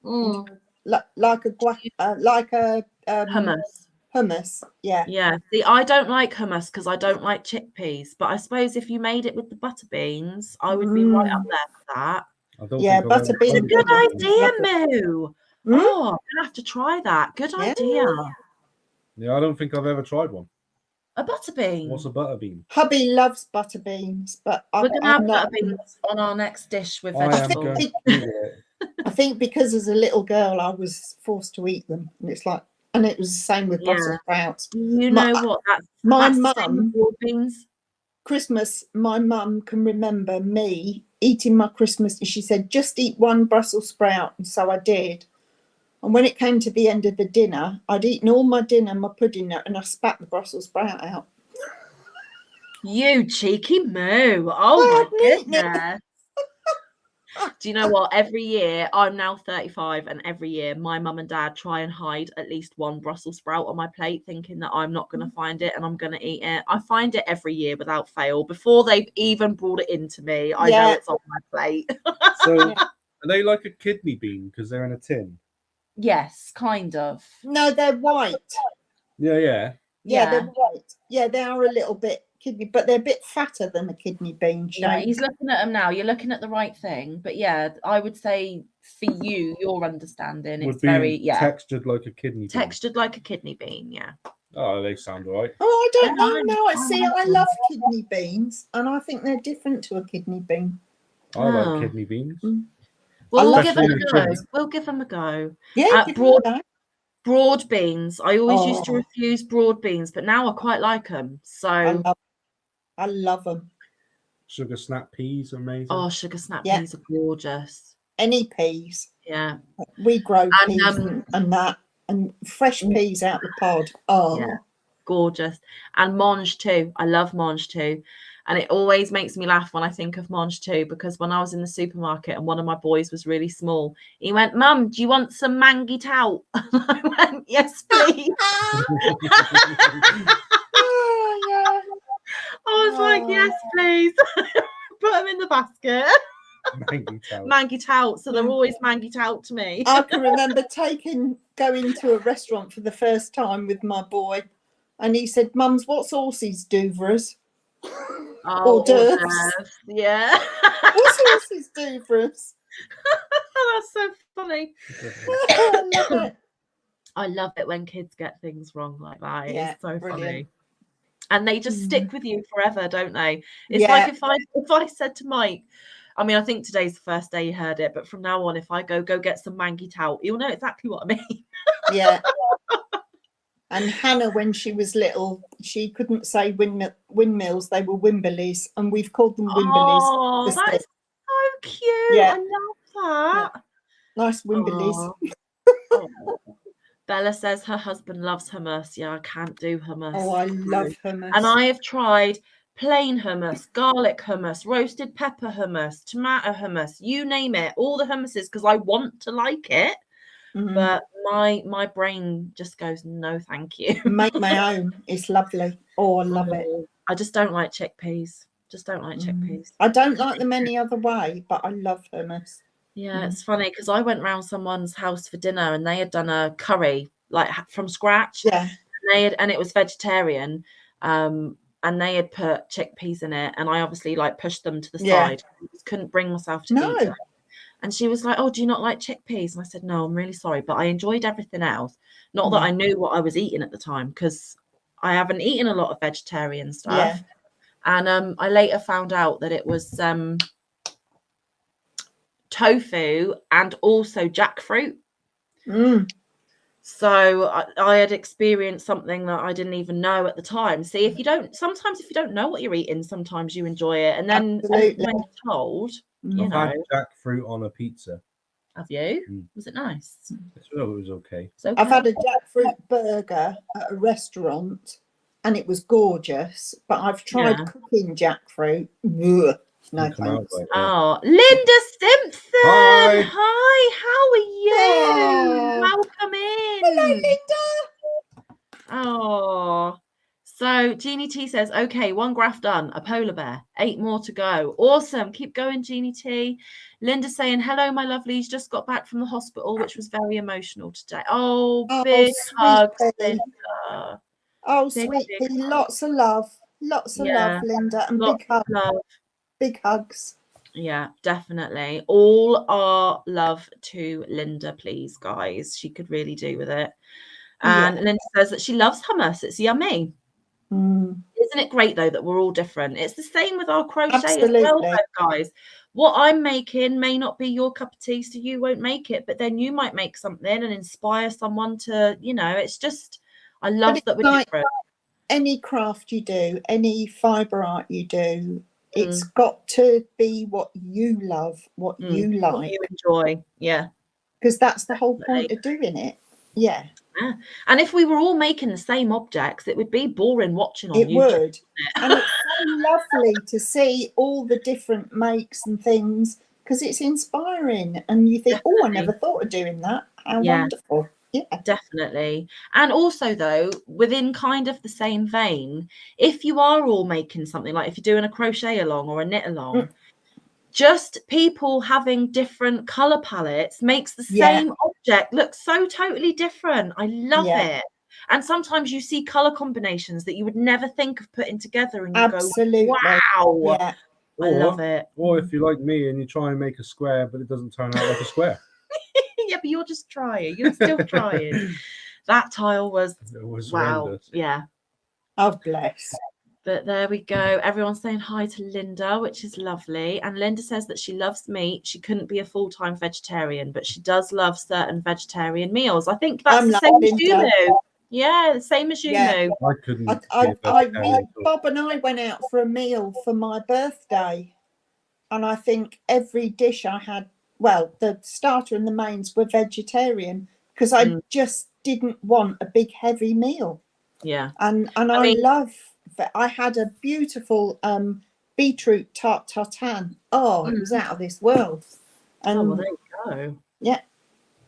Mm. like a Hummus. hummus. Yeah. Yeah. See, I don't like hummus because I don't like chickpeas. But I suppose if you made it with the butter beans, I would be right up there for that. I don't Yeah, think I've butter ever beans. tried Good it. idea, Lovely. Moo. Mm. Oh, I'm gonna have to try that. Good Yeah. idea. Yeah, I don't think I've ever tried one. A butter bean. What's a butter bean? Hubby loves butter beans, but We're gonna have I'm butter not. beans on our next dish with I am vegetables. going to do it. I think because as a little girl, I was forced to eat them, and it's like, and it was the same with Brussels sprouts. You My- know what? my that's the same with mum- broad beans. Christmas, my mum can remember me eating my Christmas, and she said, just eat one Brussels sprout. And so I did. And when it came to the end of the dinner, I'd eaten all my dinner, my pudding, and I spat the Brussels sprout out. You cheeky Moo. Oh I my hadn't eaten it. goodness. Do you know what? Every year, I'm now 35, and every year my mum and dad try and hide at least one Brussels sprout on my plate, thinking that I'm not going to find it and I'm going to eat it. I find it every year without fail. Before they've even brought it into me, I know Yeah. it's on my plate. So, Yeah. are they like a kidney bean because they're in a tin? Yes, kind of. No, they're white. Yeah. Yeah, they're white. Yeah, they are a little bit kidney, but they're a bit fatter than a kidney bean Yeah, shape. he's looking at them now. You're looking at the right thing. But yeah, I would say for you, your understanding, Would it's be very, textured like a kidney bean. textured like a kidney bean. Yeah. Oh, they sound all right. Oh, I don't They're know. nice. No, I I see. like I them. love kidney beans, and I think they're different to a kidney bean. I Oh. like kidney beans. Mm. Well, we'll love give them a kidney go. beans. We'll give them a go. Yeah, give them a go. Broad beans. I always used to Oh. refuse broad beans, but now I quite like them. So, I love them. Sugar snap peas, amazing. oh, sugar snap Yeah. peas are gorgeous. Any peas. Yeah. We grow And, peas and that, and fresh peas out the pod. Oh, Yeah. Gorgeous. And mange too. I love mange too. And it always makes me laugh when I think of mange too, because when I was in the supermarket and one of my boys was really small, he went, "Mum, do you want some mangy tout?" And I went, "Yes, please." Oh, yeah. I was like, "Yes, please." Put them in the basket. Mangy tout. Mangy tout. So they're always mangy tout to me. I can remember going to a restaurant for the first time with my boy, and he said, "Mums, what sauces douvres?" Oh, hors d'oeuvres. hors d'oeuvres. Yeah. What sauces douvres? That's so funny. I love it. I love it when kids get things wrong like that. It's Yeah, so brilliant. funny. And they just stick with you forever, don't they? It's Yeah. like if I said to Mike, I mean, I think today's the first day you heard it, but from now on, if I go get some mangy tout, you'll know exactly what I mean. Yeah. And Hannah, when she was little, she couldn't say windmills, they were Wimberleys, and we've called them Wimberleys. Oh, this that day. is so cute. Yeah. I love that. Nice Wimberleys. Oh. Bella says her husband loves hummus. Yeah, I can't do hummus. Oh, I love hummus. And I have tried plain hummus, garlic hummus, roasted pepper hummus, tomato hummus, you name it, all the hummuses, because I want to like it. Mhm. But my brain just goes, no, thank you. Make my own. It's lovely. Oh, I love it. I just don't like chickpeas. Just don't like chickpeas. I don't like them any other way, but I love hummus. Yeah, it's funny because I went round someone's house for dinner and they had done a curry like from scratch. Yeah. And it was vegetarian. And they had put chickpeas in it, and I obviously like pushed them to the Yeah. side. I just couldn't bring myself to No. eat them. And she was like, "Oh, do you not like chickpeas?" And I said, "No, I'm really sorry, but I enjoyed everything else." Not that I knew what I was eating at the time, because I haven't eaten a lot of vegetarian stuff. Yeah. And I later found out that it was tofu, and also jackfruit. Mm. So I had experienced something that I didn't even know at the time. See, if you don't know what you're eating, sometimes you enjoy it, and then Absolutely. when you're told, you I've know, had jackfruit on a pizza. have you? Mm. Was it nice? It was okay. It's okay. I've had a jackfruit burger at a restaurant and it was gorgeous, but I've tried cooking jackfruit. Ugh, no Come out thanks. like that. Oh, Linda Simpson. Hi. Hi, how are you? Oh. Welcome in. Hello, Linda. Oh, so Jeannie T says, okay, 1 graph done, a polar bear, 8 more to go. Awesome. Keep going, Jeannie T. Linda saying, hello, my lovelies. Just got back from the hospital, which was very emotional today. Oh, big sweet hugs, Pea. Linda. Oh, Big, sweet big Pea. hugs. Lots of love. Lots of love, Linda. And Lots big hugs. of love. Big hugs. Yeah, definitely. All our love to Linda, please, guys. She could really do with it. And Linda says that she loves hummus. It's yummy. Mm. Isn't it great, though, that we're all different? It's the same with our crochet Absolutely. as well, though, guys. What I'm making may not be your cup of tea, so you won't make it. But then you might make something and inspire someone to, you know, it's just, I love that we're different. Any craft you do, any fibre art you do, it's got to be what you love, what you like. What you enjoy, yeah. Because that's the whole point of doing it. Yeah. And if we were all making the same objects, it would be boring watching on YouTube. It would. And it's so lovely to see all the different makes and things because it's inspiring. And you think, oh, I never thought of doing that. How wonderful. Yeah, definitely. And also, though, within kind of the same vein, if you are all making something, like if you're doing a crochet along or a knit along, just people having different color palettes makes the same object look so totally different. I love it. And sometimes you see color combinations that you would never think of putting together, and you go, wow, I love it. Or if you're like me and you try and make a square, but it doesn't turn out like a square. Yeah, but you're just trying. You're still trying. That tile was wow. Horrendous. Yeah. Oh, bless. But there we go. Everyone's saying hi to Linda, which is lovely. And Linda says that she loves meat. She couldn't be a full-time vegetarian, but she does love certain vegetarian meals. I think that's the same as you, Moo. Yeah, the same as you, Moo. I couldn't. Bob and I went out for a meal for my birthday, and I think every dish I had, well, the starter and the mains were vegetarian because I just didn't want a big heavy meal. Yeah. And I love that. I had a beautiful beetroot tart tartan. Oh, it was out of this world. And well, there you go. Yeah.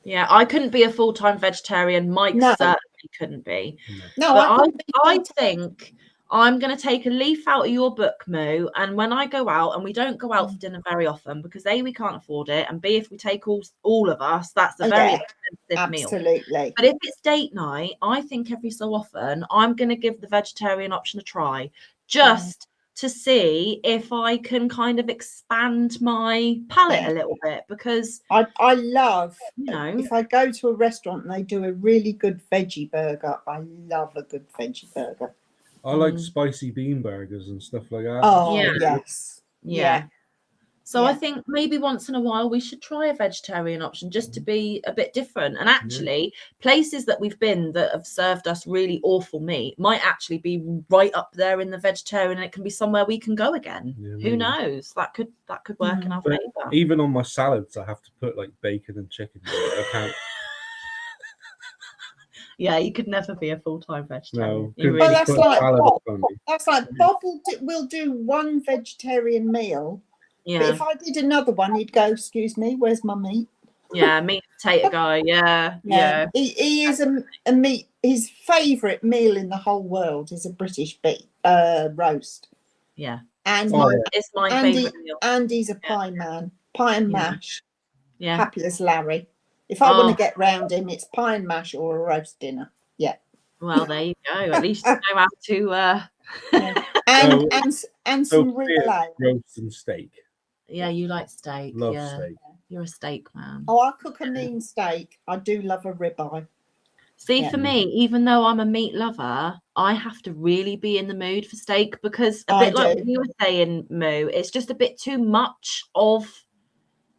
Yeah, I couldn't be a full-time vegetarian. Mike certainly couldn't be. No, but I think I'm going to take a leaf out of your book, Moo, and when I go out, and we don't go out for dinner very often because A, we can't afford it, and B, if we take all of us, that's a very expensive meal. Absolutely. But if it's date night, I think every so often I'm going to give the vegetarian option a try, just to see if I can kind of expand my palette a little bit, because I love, you know, if I go to a restaurant and they do a really good veggie burger, I love a good veggie burger. I like spicy bean burgers and stuff like that. Oh, yes. Yeah. So I think maybe once in a while we should try a vegetarian option just to be a bit different. And actually, places that we've been that have served us really awful meat might actually be right up there in the vegetarian, and it can be somewhere we can go again. Who knows? That could work in our favour. Even on my salads, I have to put like bacon and chicken. I can't. Yeah, you could never be a full-time vegetarian. No, well, that's like Bob. That's like Bob will do one vegetarian meal. Yeah. But if I did another one, he'd go, "Excuse me, where's my meat?" Yeah, meat potato guy. Yeah. He is a meat. His favourite meal in the whole world is a British beef roast. Yeah. And it's my favourite meal. And he's a pie man. Pie and mash. Yeah. Happy as Larry. If I want to get round him, it's pie and mash or a roast dinner. Yeah. Well, there you go. At least you know how to. And some real roast and steak. Yeah, you like steak. Love steak. You're a steak man. Oh, I cook a mean steak. I do love a ribeye. See, for me, even though I'm a meat lover, I have to really be in the mood for steak, because a bit like what you were saying, Moo, it's just a bit too much of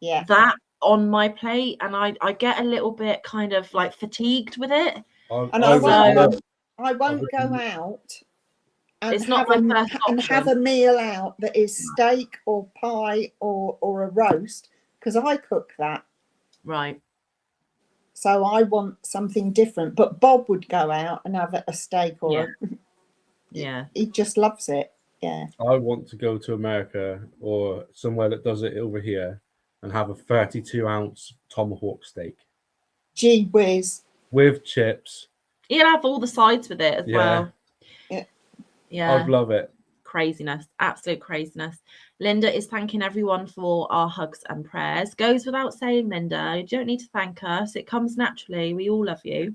Yeah. that on my plate, and I get a little bit kind of like fatigued with it. And I would won't would go love- out and It's not have my first have a option. meal out that is steak or pie or a roast, because I cook that. Right. So I want something different. But Bob would go out and have a steak or Yeah. he just loves it. Yeah. I want to go to America or somewhere that does it over here and have a 32-ounce tomahawk steak Gee whiz. with chips. You'll have all the sides with it as Yeah. well. Yeah. Yeah. I'd love it. Craziness, absolute craziness. Linda is thanking everyone for our hugs and prayers. Goes without saying, Linda, you don't need to thank us. It comes naturally. We all love you.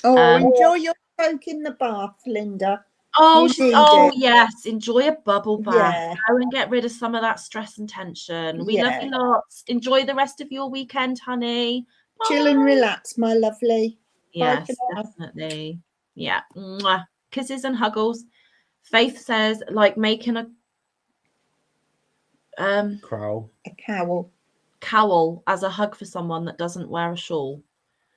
Oh, enjoy your soak in the bath, Linda. Oh, You need it. yes. Enjoy a bubble bath. Yeah. Go and get rid of some of that stress and tension. We love Yeah. you lots. Enjoy the rest of your weekend, honey. Chill and relax, my lovely. Yes, Bye for now. definitely. Yeah. Mwah. Kisses and huggles. Faith says, like making a Crow. A cowl as a hug for someone that doesn't wear a shawl.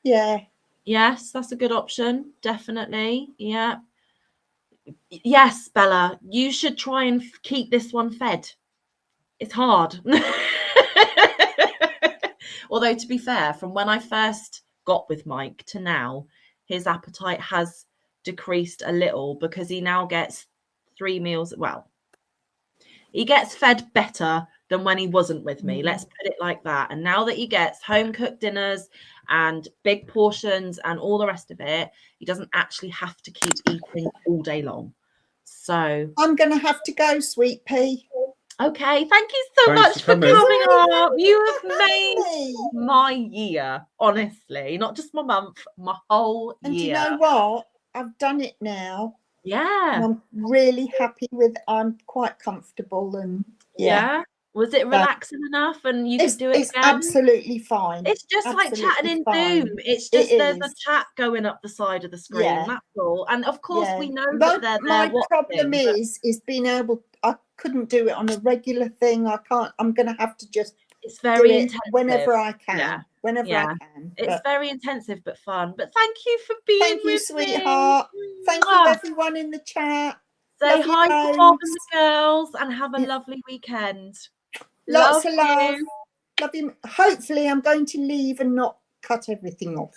Yeah. Yes, that's a good option. Definitely. Yeah. Yes, Bella, you should try and keep this one fed. It's hard. Although, to be fair, from when I first got with Mike to now, his appetite has decreased a little because he now gets 3 meals. Well, he gets fed better than when he wasn't with me. Let's put it like that. And now that he gets home cooked dinners and big portions and all the rest of it, he doesn't actually have to keep eating all day long. So I'm going to have to go, sweet pea. okay, thank you so Thanks much for for coming. coming up. You have made Hey. my year, honestly. Not just my month, my whole And year. you know what? I've done it now. Yeah. And I'm really happy with I'm quite comfortable and Yeah. Was it relaxing enough and you could do it it's again? absolutely fine. It's just like Absolutely chatting in fine. Zoom. It's just there's a is. chat going up the side of the screen. Yeah. That's all. And of course, Yeah. we know that they're My watching, problem but is being able. I couldn't do it on a regular thing. I can't. I'm going to have to just it's very do it intensive. whenever I can. Yeah. Whenever I can. It's But very intensive but fun. But thank you for being thank you, with sweetheart. me. Thank you, everyone in the chat. Say Love you hi to Bob and loads. the girls and have a lovely weekend. Lots of love. you. Love you. Hopefully, I'm going to leave and not cut everything off.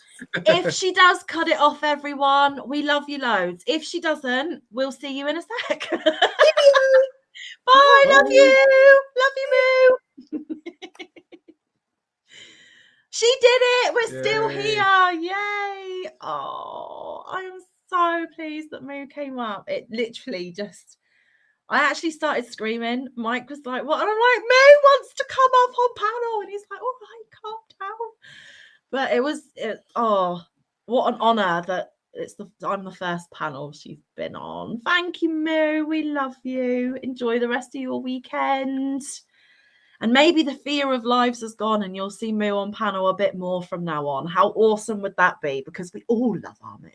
If she does cut it off, everyone, we love you loads. If she doesn't, we'll see you in a sec. Bye. Love you. Love you, Moo. She did it. We're still here. Yay. Oh, I am so pleased that Moo came up. It literally just, I actually started screaming. Mike was like, what? And I'm like, Moo wants to come up on panel. And he's like, all right, calm down. But oh, what an honor that I'm the first panel she's been on. Thank you, Moo. We love you. Enjoy the rest of your weekend. And maybe the fear of lives has gone and you'll see Moo on panel a bit more from now on. How awesome would that be? Because we all love our Moo.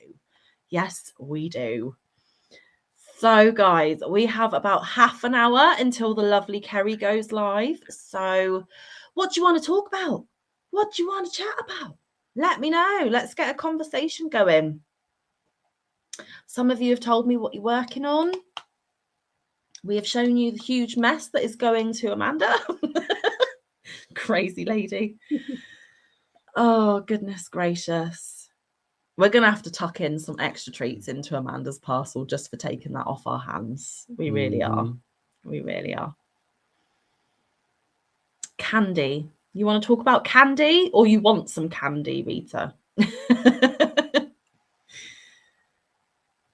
Yes, we do. So, guys, we have about half an hour until the lovely Kerry goes live. So, what do you want to talk about? What do you want to chat about? Let me know. Let's get a conversation going. Some of you have told me what you're working on. We have shown you the huge mess that is going to Amanda. Crazy lady. Oh, goodness gracious. We're going to have to tuck in some extra treats into Amanda's parcel just for taking that off our hands. We really are. We really are. Candy. You want to talk about candy or you want some candy, Rita?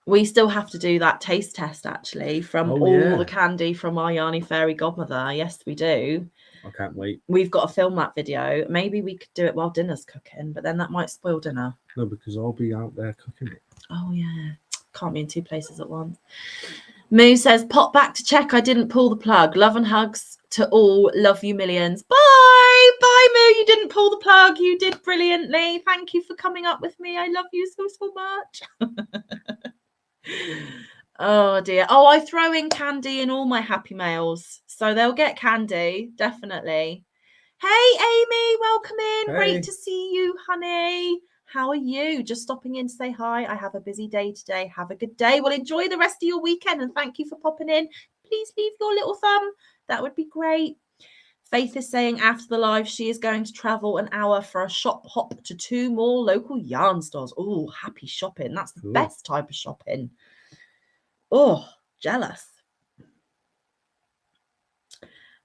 We still have to do that taste test, actually, from the candy from our Yarny Fairy Godmother. Yes, we do. I can't wait. We've got to film that video. Maybe we could do it while dinner's cooking, but then that might spoil dinner. No, because I'll be out there cooking it. Oh, yeah. Can't be in two places at once. Moo says, pop back to check I didn't pull the plug. Love and hugs to all. Love you millions. Bye. Bye, Moo. You didn't pull the plug. You did brilliantly. Thank you for coming up with me. I love you so, so much. Oh, dear. Oh, I throw in candy in all my happy mails. So they'll get candy. Definitely. Hey, Amy, welcome in. Hey. Great to see you, honey. How are you? Just stopping in to say hi. I have a busy day today. Have a good day. Well, enjoy the rest of your weekend and thank you for popping in. Please leave your little thumb. That would be great. Faith is saying after the live, she is going to travel an hour for a shop hop to 2 more local yarn stores. Oh, happy shopping. That's the Cool. best type of shopping. Oh, jealous.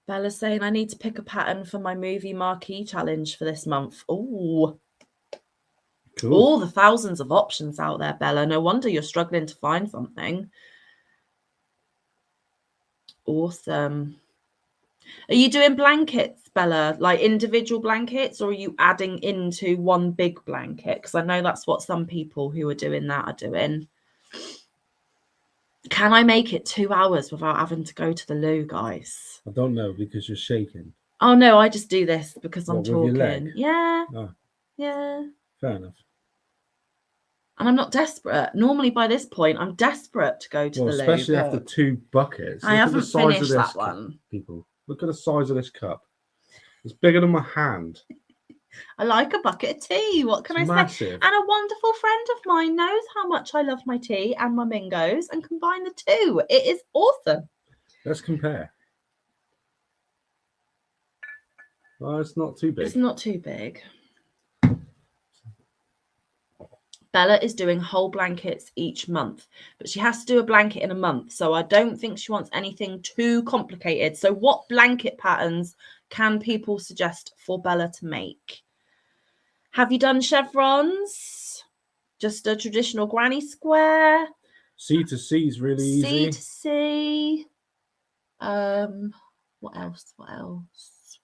Bella's saying I need to pick a pattern for my movie marquee challenge for this month. Oh, Cool. all the thousands of options out there, Bella. No wonder you're struggling to find something. Awesome. Are you doing blankets, Bella, like individual blankets, or are you adding into one big blanket? Because I know that's what some people who are doing that are doing. Can I make it 2 hours without having to go to the loo, guys? I don't know because you're shaking. Oh, no, I just do this because I'm What, with your leg? talking. Yeah, Oh, yeah. fair enough. And I'm not desperate. Normally by this point, I'm desperate to go to Well, the loo. especially after but 2 buckets. I Look at the haven't size of finished this that cup, one. people. Look at the size of this cup. It's bigger than my hand. I like a bucket of tea. What can It's I say? massive. And a wonderful friend of mine knows how much I love my tea and my mingos and combine the two. It is awesome. Let's compare. Well, it's not too big. It's not too big. Bella is doing whole blankets each month, but she has to do a blanket in a month. So I don't think she wants anything too complicated. So what blanket patterns can people suggest for Bella to make? Have you done chevrons? Just a traditional granny square? C to C is really easy. C to C. What else? What else?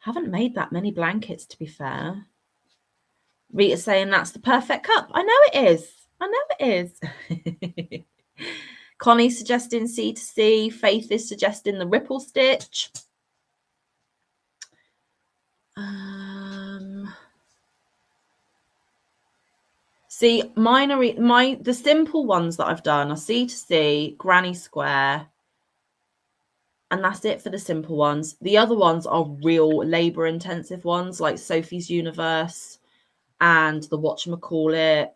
Haven't made that many blankets, to be fair. Rita's saying that's the perfect cup. I know it is. I know it is. Connie's suggesting C to C. Faith is suggesting the ripple stitch. See, mine are the simple ones that I've done are C to C, granny square, and that's it for the simple ones. The other ones are real labor intensive ones like Sophie's Universe and the whatchamacallit.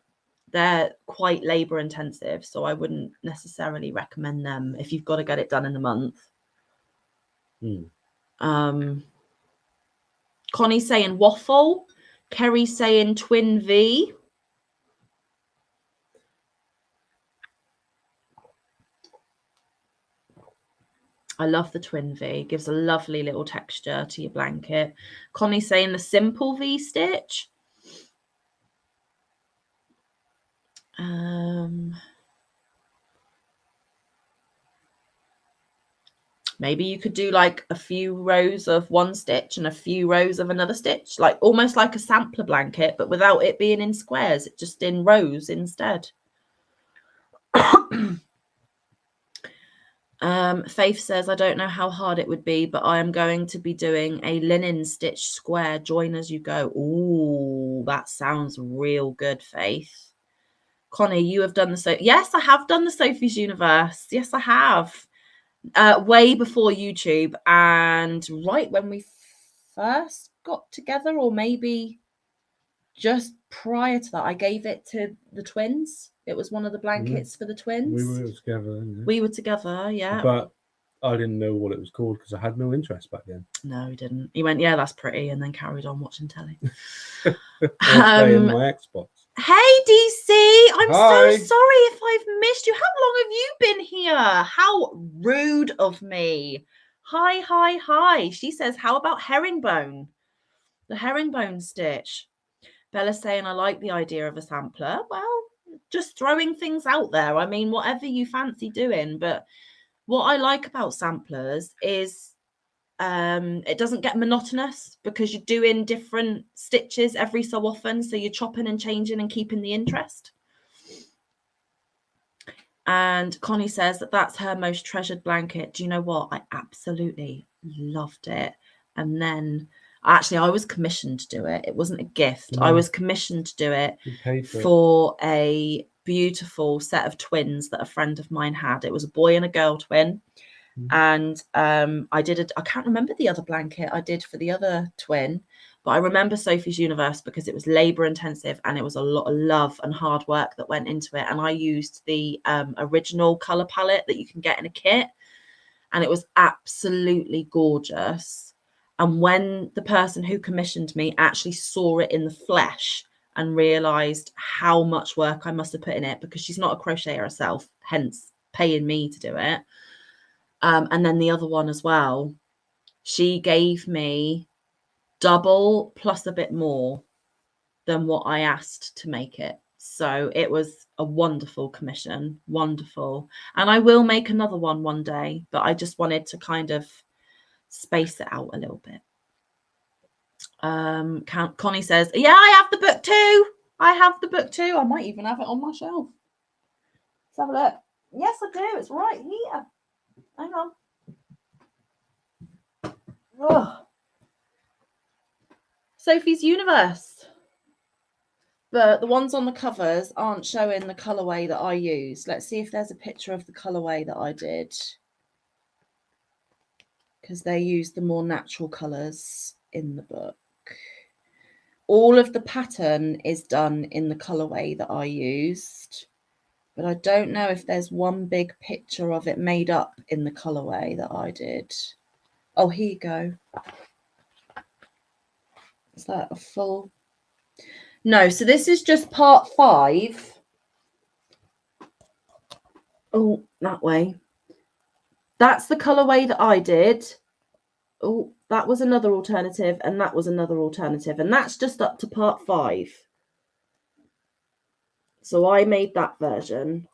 They're quite labor intensive, so I wouldn't necessarily recommend them if you've got to get it done in the month. Connie's saying waffle. Kerry's saying twin V. I love the twin V. Gives a lovely little texture to your blanket. Connie's saying the simple V stitch. Maybe you could do like a few rows of one stitch and a few rows of another stitch, like almost like a sampler blanket, but without it being in squares, it's just in rows instead. Faith says, I don't know how hard it would be, but I am going to be doing a linen stitch square. Join as you go. Ooh, that sounds real good, Faith. Connie, you have done the yes, I have done the Sophie's Universe. Yes, I have. Way before YouTube and right when we first got together, or maybe just prior to that, I gave it to the twins. It was one of the blankets for the twins. We were together. Yeah. We were together, yeah. But I didn't know what it was called because I had no interest back then. No, he didn't. He went, yeah, that's pretty, and then carried on watching telly. Playing my Xbox. Hey, DC. I'm Hi. so sorry if I've missed you. How long have you been here? How rude of me. Hi, hi, hi. She says, how about herringbone? The herringbone stitch. Bella's saying, I like the idea of a sampler. Well, just throwing things out there. I mean, whatever you fancy doing. But what I like about samplers is it doesn't get monotonous because you're doing different stitches every so often. So you're chopping and changing and keeping the interest. And Connie says that that's her most treasured blanket. Do you know what? I absolutely loved it. And then actually I was commissioned to do it. It wasn't a gift. I was commissioned to do it for a beautiful set of twins that a friend of mine had. It was a boy and a girl twin. And I can't remember the other blanket I did for the other twin, but I remember Sophie's Universe because it was labor intensive and it was a lot of love and hard work that went into it. And I used the original color palette that you can get in a kit, and it was absolutely gorgeous. And when the person who commissioned me actually saw it in the flesh and realized how much work I must have put in it, because she's not a crocheter herself, hence paying me to do it. And then the other one as well, she gave me double plus a bit more than what I asked to make it. So it was a wonderful commission, wonderful. And I will make another one day, but I just wanted to kind of space it out a little bit. Connie says, yeah, I have the book too. I have the book too. I might even have it on my shelf. Let's have a look. Yes, I do. It's right here. Hang on. Ugh. Sophie's Universe. But the ones on the covers aren't showing the colorway that I used. Let's see if there's a picture of the colorway that I did, because they use the more natural colors in the book. All of the pattern is done in the colorway that I used, but I don't know if there's one big picture of it made up in the colorway that I did. Oh, here you go. Is that a full? No, so this is just part 5. Oh, that way. That's the colorway that I did. Oh, that was another alternative, and that was another alternative, and that's just up to part 5. So I made that version,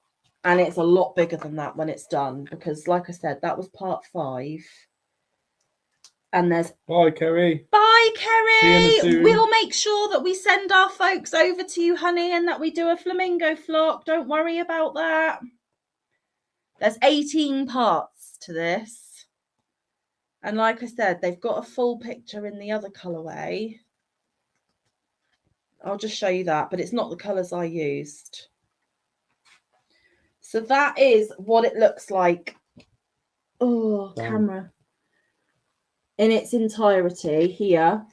and it's a lot bigger than that when it's done, because like I said, that was part 5. And there's Bye, Kerry. Bye, Kerry. See you soon. We'll make sure that we send our folks over to you, honey, and that we do a flamingo flock. Don't worry about that. There's 18 parts to this. And like I said, they've got a full picture in the other colorway. I'll just show you that, but it's not the colors I used. So that is what it looks like. Oh, camera. In its entirety here.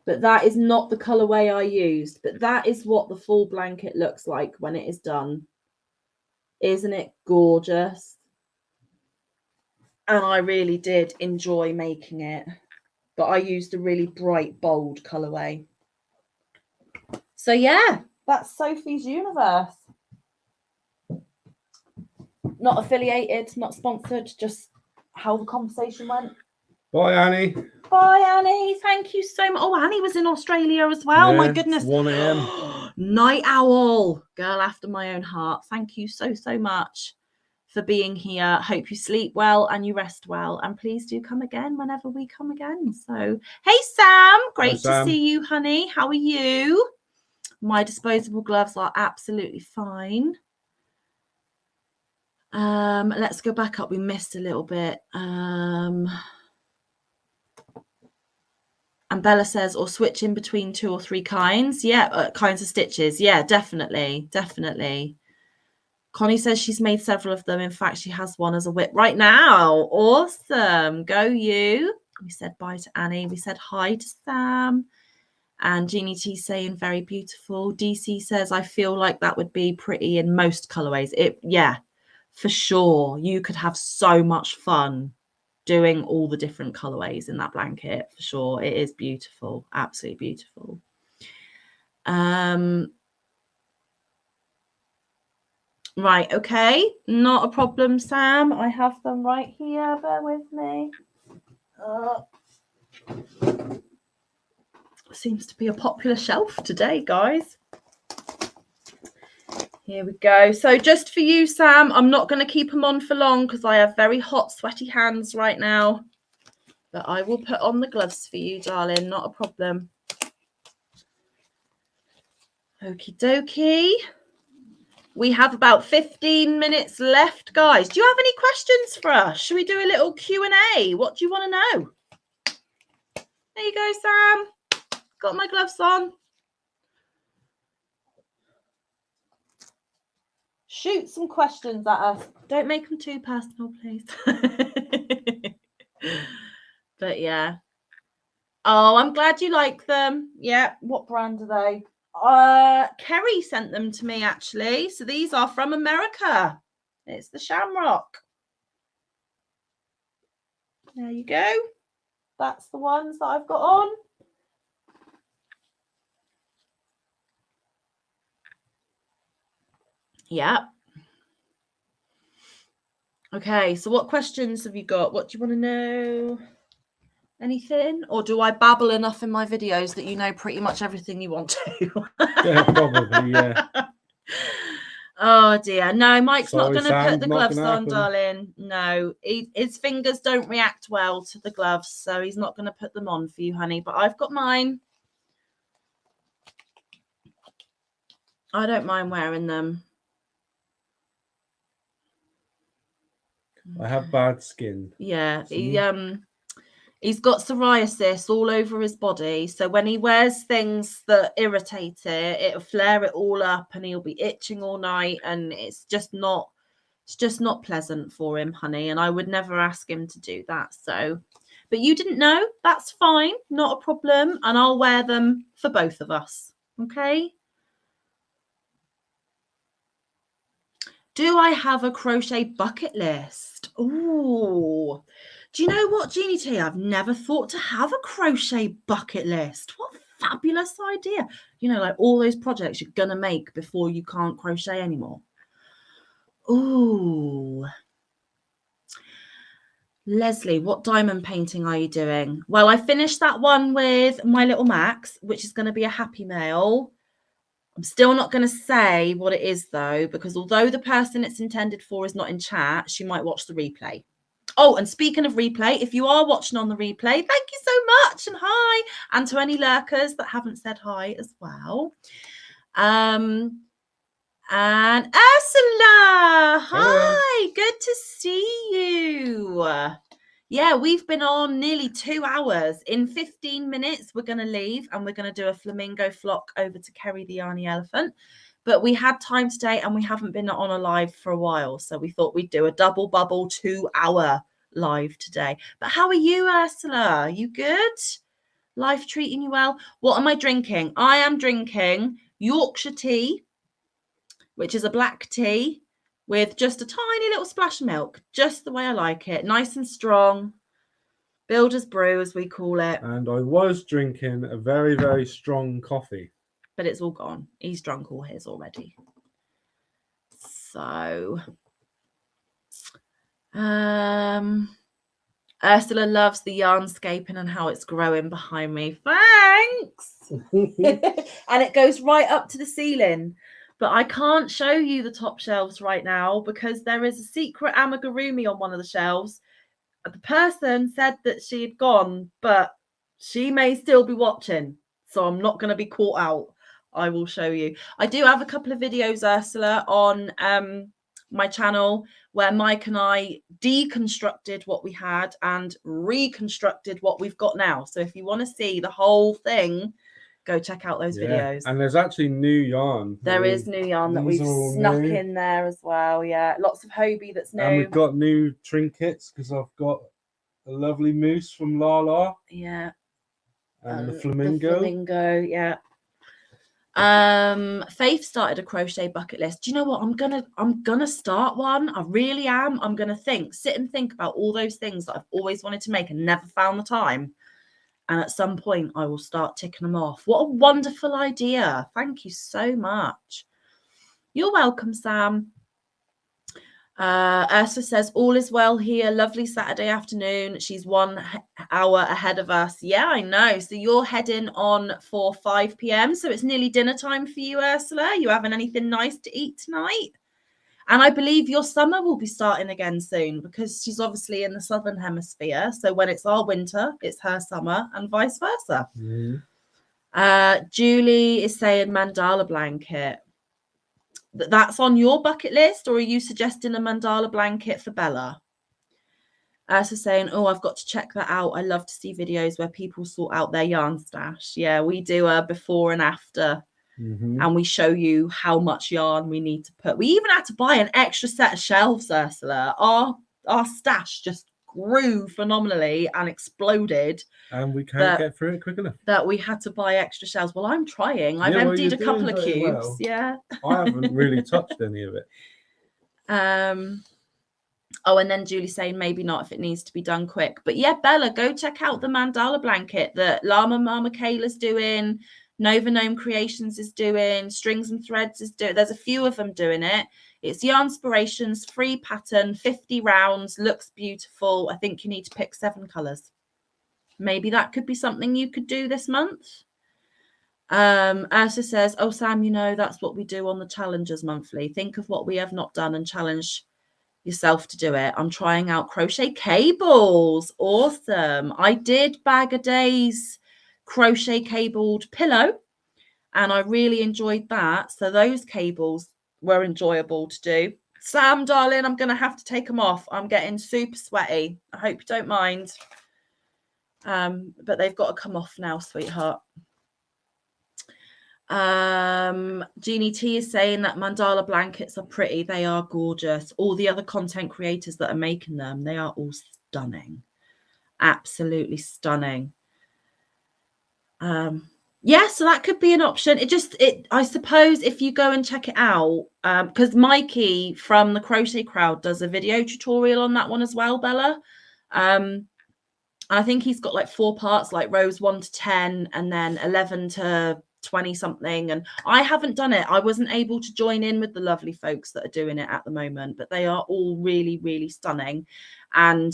But that is not the colorway I used. But that is what the full blanket looks like when it is done. Isn't it gorgeous? And I really did enjoy making it. But I used a really bright, bold colorway. So yeah, that's Sophie's Universe. Not affiliated, not sponsored, just how the conversation went. Bye, Annie. Bye, Annie. Thank you so much. Oh, Annie was in Australia as well. Yeah, My goodness. 1 a.m. Night owl. Girl after my own heart. Thank you so much for being here. Hope you sleep well and you rest well. And please do come again whenever we come again. So, hey, Sam. Great to see you, honey. How are you? My disposable gloves are absolutely fine. Let's go back up. We missed a little bit. And Bella says, or switch in between 2 or 3 kinds. Yeah, kinds of stitches. Yeah, definitely. Connie says she's made several of them. In fact, she has one as a whip right now. Awesome. Go you. We said bye to Annie. We said hi to Sam. And Jeannie T saying very beautiful. DC says, I feel like that would be pretty in most colorways. Yeah, for sure. You could have so much fun doing all the different colorways in that blanket, for sure. It is beautiful. Absolutely beautiful. Right, okay. Not a problem, Sam. I have them right here. Bear with me. Seems to be a popular shelf today, guys. Here we go. So just for you, Sam, I'm not going to keep them on for long because I have very hot, sweaty hands right now. But I will put on the gloves for you, darling. Not a problem. Okie dokie. We have about 15 minutes left, guys. Do you have any questions for us? Should we do a little Q&A? What do you want to know? There you go, Sam. Got my gloves on. Shoot some questions at us. Don't make them too personal, please. But yeah. Oh, I'm glad you like them. Yeah. What brand are they? Kerry sent them to me, actually. So these are from America. It's the Shamrock. There you go. That's the ones that I've got on. Yeah. Okay, so what questions have you got? What do you want to know? Anything? Or do I babble enough in my videos that you know pretty much everything you want to? Yeah, probably, yeah. Oh dear. No, Mike's not Sorry, going to put Sam, the not gloves gonna on, happen. darling. No, his fingers don't react well to the gloves, so he's not going to put them on for you, honey. But I've got mine. I don't mind wearing them. I have bad skin. Yeah, See? he's got psoriasis all over his body. So when he wears things that irritate it, it'll flare it all up and he'll be itching all night. And it's just not pleasant for him, honey. And I would never ask him to do that. So, but you didn't know. That's fine. Not a problem. And I'll wear them for both of us. Okay. Do I have a crochet bucket list? Ooh. Do you know what, Jeannie T? I've never thought to have a crochet bucket list. What a fabulous idea. You know, like all those projects you're going to make before you can't crochet anymore. Ooh. Leslie, what diamond painting are you doing? Well, I finished that one with my little Max, which is going to be a happy mail. I'm still not going to say what it is, though, because although the person it's intended for is not in chat, she might watch the replay. Oh, and speaking of replay, if you are watching on the replay, thank you so much. And hi. And to any lurkers that haven't said hi as well. And Ursula, hi. Good to see you. Yeah, we've been on nearly 2 hours. In 15 minutes, we're going to leave and we're going to do a flamingo flock over to Kerry the Yarny Elephant. But we had time today and we haven't been on a live for a while. So we thought we'd do a double bubble 2-hour live today. But how are you, Ursula? You good? Life treating you well? What am I drinking? I am drinking Yorkshire tea, which is a black tea with just a tiny little splash of milk, just the way I like it. Nice and strong. Builder's brew, as we call it. And I was drinking a very, very strong coffee. But it's all gone. He's drunk all his already. So, Ursula loves the yarnscaping and how it's growing behind me. Thanks. And it goes right up to the ceiling. But I can't show you the top shelves right now because there is a secret amigurumi on one of the shelves. The person said that she had gone, but she may still be watching. So I'm not going to be caught out. I will show you. I do have a couple of videos, Ursula, on my channel where Mike and I deconstructed what we had and reconstructed what we've got now. So if you want to see the whole thing, go check out those videos. And there's actually new yarn. There is new yarn that we've snuck in there as well. Yeah, lots of Hobie that's new. And we've got new trinkets because I've got a lovely moose from Lala. Yeah. And the flamingo. The flamingo, yeah. Faith started a crochet bucket list. Do you know what? I'm gonna start one. I really am. I'm gonna sit and think about all those things that I've always wanted to make and never found the time. And at some point, I will start ticking them off. What a wonderful idea. Thank you so much. You're welcome, Sam. Ursula says, all is well here. Lovely Saturday afternoon. She's 1 hour ahead of us. Yeah, I know. So you're heading on for 5 p.m. So it's nearly dinner time for you, Ursula. You having anything nice to eat tonight? And I believe your summer will be starting again soon because she's obviously in the southern hemisphere. So when it's our winter, it's her summer and vice versa. Mm-hmm. Julie is saying Mandala Blanket. That's on your bucket list, or are you suggesting a Mandala Blanket for Bella? So saying, oh, I've got to check that out. I love to see videos where people sort out their yarn stash. Yeah, we do a before and after and we show you how much yarn we need to put. We even had to buy an extra set of shelves, Ursula. Our stash just grew phenomenally and exploded. And we can't get through it quick enough. That we had to buy extra shelves. Well, I'm trying. I've emptied a couple of cubes. Well. Yeah. I haven't really touched any of it. Oh, and then Julie saying maybe not if it needs to be done quick. But yeah, Bella, go check out the Mandala Blanket that Llama Mama Kayla's doing, Nova Gnome Creations is doing, Strings and Threads is doing. There's a few of them doing it. It's Yarnspirations, free pattern, 50 rounds, looks beautiful. I think you need to pick 7 colours. Maybe that could be something you could do this month. Ursa says, oh, Sam, you know, that's what we do on the challenges monthly. Think of what we have not done and challenge yourself to do it. I'm trying out crochet cables. Awesome. I did Bag a Day's crochet cabled pillow and I really enjoyed that. So those cables were enjoyable to do. Sam, darling, I'm going to have to take them off. I'm getting super sweaty. I hope you don't mind. But they've got to come off now, sweetheart. Jeannie T is saying that Mandala blankets are pretty. They are gorgeous. All the other content creators that are making them, they are all stunning. Absolutely stunning. Yeah, so that could be an option. I suppose if you go and check it out, because Mikey from the Crochet Crowd does a video tutorial on that one as well, Bella. I think he's got like 4 parts, like rows 1 to 10 and then 11 to 20 something. And I haven't done it. I wasn't able to join in with the lovely folks that are doing it at the moment, but they are all really, really stunning. And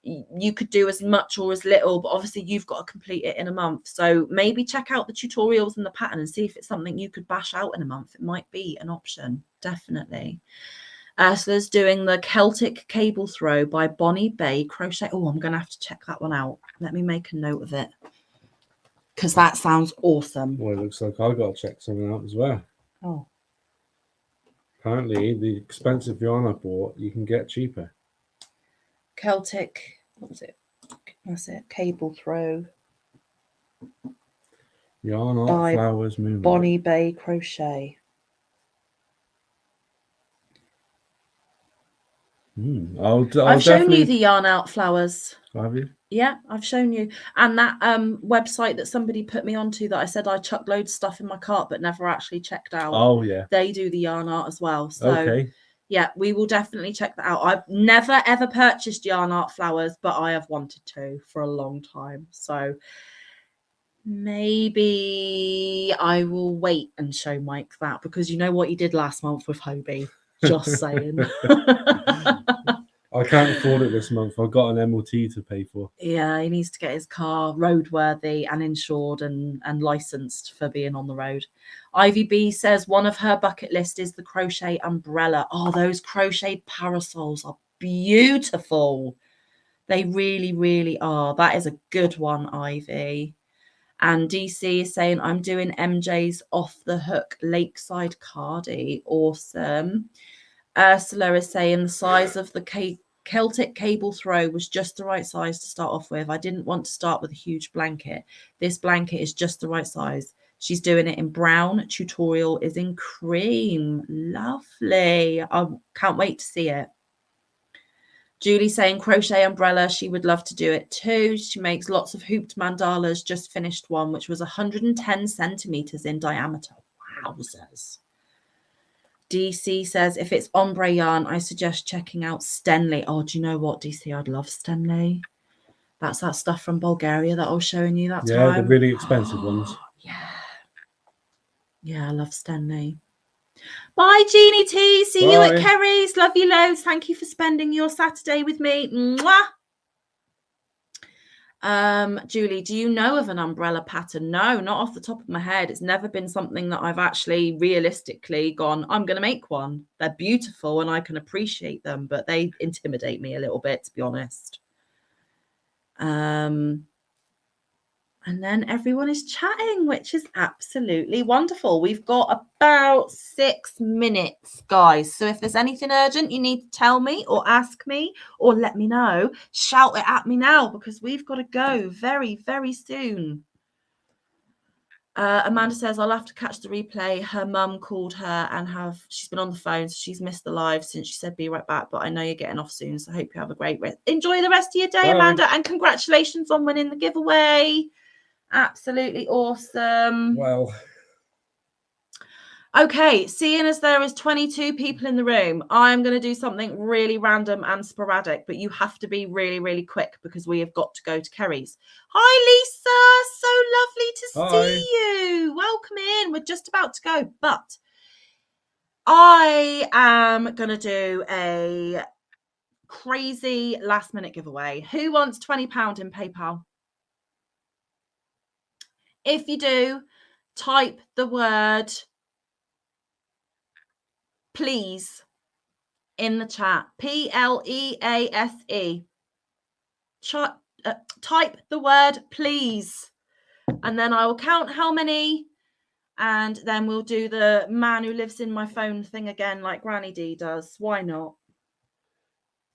you could do as much or as little, but obviously you've got to complete it in a month. So maybe check out the tutorials and the pattern and see if it's something you could bash out in a month. It might be an option, definitely. Ursula's doing the Celtic cable throw by Bonnie Bay Crochet. Oh, I'm going to have to check that one out. Let me make a note of it because that sounds awesome. Well, it looks like I've got to check something out as well. Oh. Apparently, the expensive yarn I bought, you can get cheaper. Celtic, what was it? That's it. Cable throw. Yarn Art Flowers Moonlight. Bonnie Bay Crochet. I've shown you the Yarn Out Flowers. Have you? Yeah, I've shown you. And that website that somebody put me onto that I said I chucked loads of stuff in my cart but never actually checked out. Oh, yeah. They do the yarn art as well. So, okay. Yeah, we will definitely check that out. I've never, ever purchased Yarn Art Flowers, but I have wanted to for a long time. So maybe I will wait and show Mike that because you know what he did last month with Hobie. Just saying. I can't afford it this month. I've got an MOT to pay for. Yeah, he needs to get his car roadworthy and insured and licensed for being on the road. Ivy B says one of her bucket list is the crochet umbrella. Oh, those crocheted parasols are beautiful. They really, really are. That is a good one, Ivy. And DC is saying, I'm doing MJ's Off the Hook Lakeside Cardi. Awesome. Ursula is saying the size of the Celtic cable throw was just the right size to start off with. I didn't want to start with a huge blanket. This blanket is just the right size. She's doing it in brown. Tutorial is in cream. Lovely. I can't wait to see it. Julie saying crochet umbrella. She would love to do it too. She makes lots of hooped mandalas. Just finished one, which was 110 centimeters in diameter. Wowzers. DC says, if it's ombre yarn, I suggest checking out Stenley. Oh, do you know what, DC? I'd love Stenley. That's that stuff from Bulgaria that I was showing you that time. Yeah, the really expensive ones. Yeah. Yeah, I love Stenley. Bye, Jeannie T. See you at Kerry's. Love you loads. Thank you for spending your Saturday with me. Mwah. Julie, do you know of an umbrella pattern? No, not off the top of my head. It's never been something that I've actually realistically gone, I'm going to make one. They're beautiful and I can appreciate them, but they intimidate me a little bit, to be honest. And then everyone is chatting, which is absolutely wonderful. We've got about 6 minutes, guys. So if there's anything urgent you need to tell me or ask me or let me know, shout it at me now because we've got to go very, very soon. Amanda says, I'll have to catch the replay. Her mum called her and she's been on the phone, so she's missed the live since she said be right back. But I know you're getting off soon, so I hope you have a great rest. Enjoy the rest of your day, Bye. Amanda, and congratulations on winning the giveaway. Absolutely awesome. Well, okay, seeing as there is 22 people in the room, I'm going to do something really random and sporadic, but you have to be really, really quick because we have got to go to Kerry's. Hi, Lisa. So lovely to see you. Welcome in. We're just about to go, but I am going to do a crazy last minute giveaway. Who wants £20 in PayPal? If you do, type the word please in the chat. PLEASE. Type the word please, and then I will count how many, and then we'll do the man who lives in my phone thing again, like Granny D does. Why not?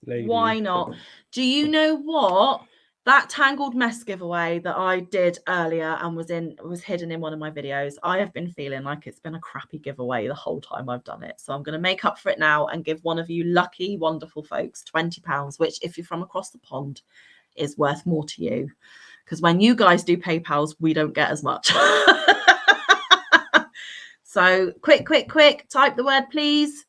lady. Why not? Do you know what? That Tangled Mess giveaway that I did earlier and was hidden in one of my videos, I have been feeling like it's been a crappy giveaway the whole time I've done it. So I'm going to make up for it now and give one of you lucky, wonderful folks £20, which if you're from across the pond is worth more to you. Because when you guys do PayPals, we don't get as much. So quick, type the word please.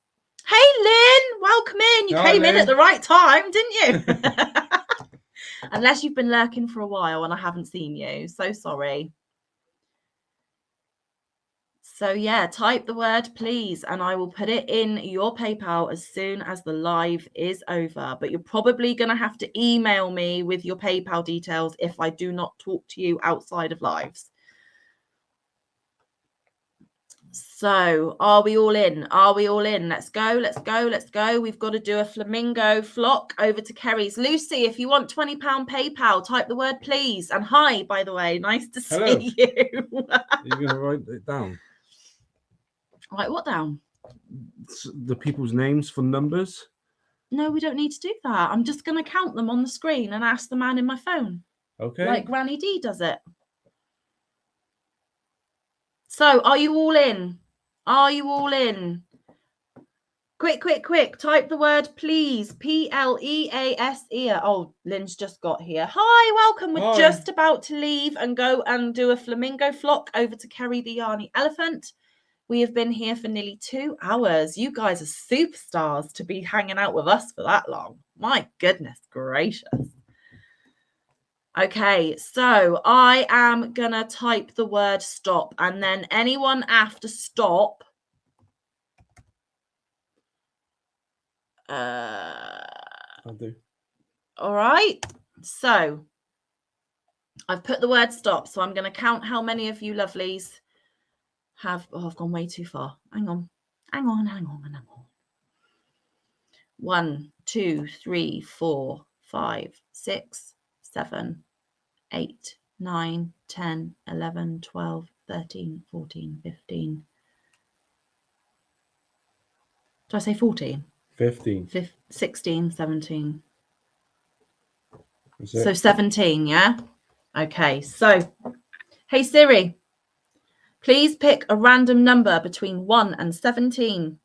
Hey, Lynn, welcome in. You came in at the right time, didn't you? Unless you've been lurking for a while and I haven't seen you. So sorry. So yeah, type the word please and I will put it in your PayPal as soon as the live is over. But you're probably going to have to email me with your PayPal details if I do not talk to you outside of lives. So are we all in? Are we all in? Let's go. We've got to do a flamingo flock over to Kerry's. Lucy, if you want £20 PayPal, type the word please. And hi, by the way, nice to see you. Are you going to write it down? Write what down? The people's names for numbers? No, we don't need to do that. I'm just going to count them on the screen and ask the man in my phone. Okay. Like Granny D does it. So are you all in? Are you all in? Quick. Type the word please. PLEASE. Oh, Lynn's just got here. Hi, welcome. We're just about to leave and go and do a flamingo flock over to Kerry the Yarny Elephant. We have been here for nearly 2 hours. You guys are superstars to be hanging out with us for that long. My goodness gracious. Okay, so I am going to type the word stop, and then anyone after stop, I'll do. All right, so I've put the word stop, so I'm going to count how many of you lovelies have... Oh, I've gone way too far. Hang on. 1, 2, 3, 4, 5, 6, 7, 8, 9, 10, 11, 12, 13, 14, 15. Did I say 14? 15. 16, 17. That's it. So 17, yeah? Okay, so, hey Siri, please pick a random number between 1 and 17.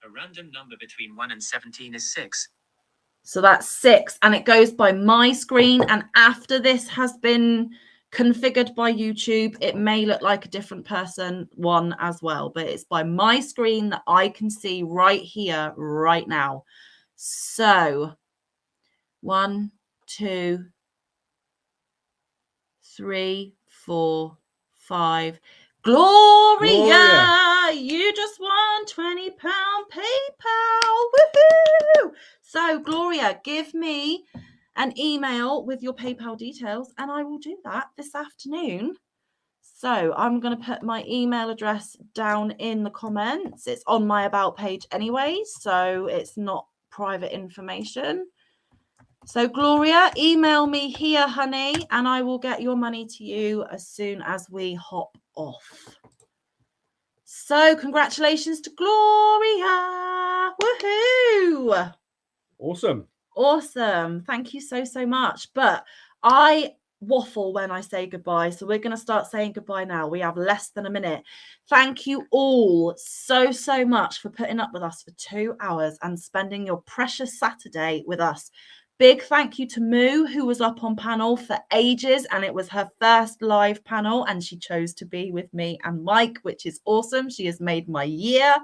A random number between 1 and 17 is 6. So that's 6, and it goes by my screen. And after this has been configured by YouTube, it may look like a different person one as well, but it's by my screen that I can see right here, right now. So 1, 2, 3, 4, 5. Gloria, you just won £20 PayPal. Woohoo! So, Gloria, give me an email with your PayPal details, and I will do that this afternoon. So, I'm going to put my email address down in the comments. It's on my About page anyway, so it's not private information. So, Gloria, email me here, honey, and I will get your money to you as soon as we hop off. So, congratulations to Gloria. Woohoo! Awesome. Awesome. Thank you so much. But I waffle when I say goodbye, so we're going to start saying goodbye now. We have less than a minute. Thank you all so much for putting up with us for 2 hours and spending your precious Saturday with us. Big thank you to Moo, who was up on panel for ages, and it was her first live panel, and she chose to be with me and Mike, which is awesome. She has made my year.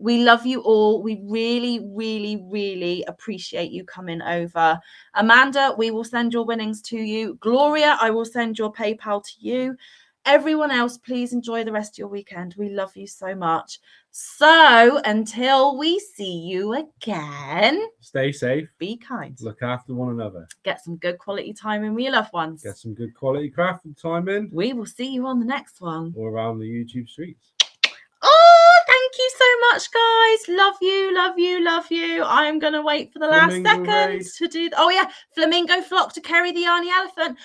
We love you all. We really appreciate you coming over. Amanda, we will send your winnings to you. Gloria, I will send your PayPal to you. Everyone else, please enjoy the rest of your weekend. We love you so much. So until we see you again, Stay safe. be kind. Look after one another. Get some good quality time in with your loved ones. Get some good quality crafting time in. We will see you on the next one. Or around the YouTube streets. Oh, thank you so much, guys. Love you, love you, love you. I'm going to wait for the last Flamingo second raid. to do... Oh, yeah. Flamingo flock to carry the Arnie elephant.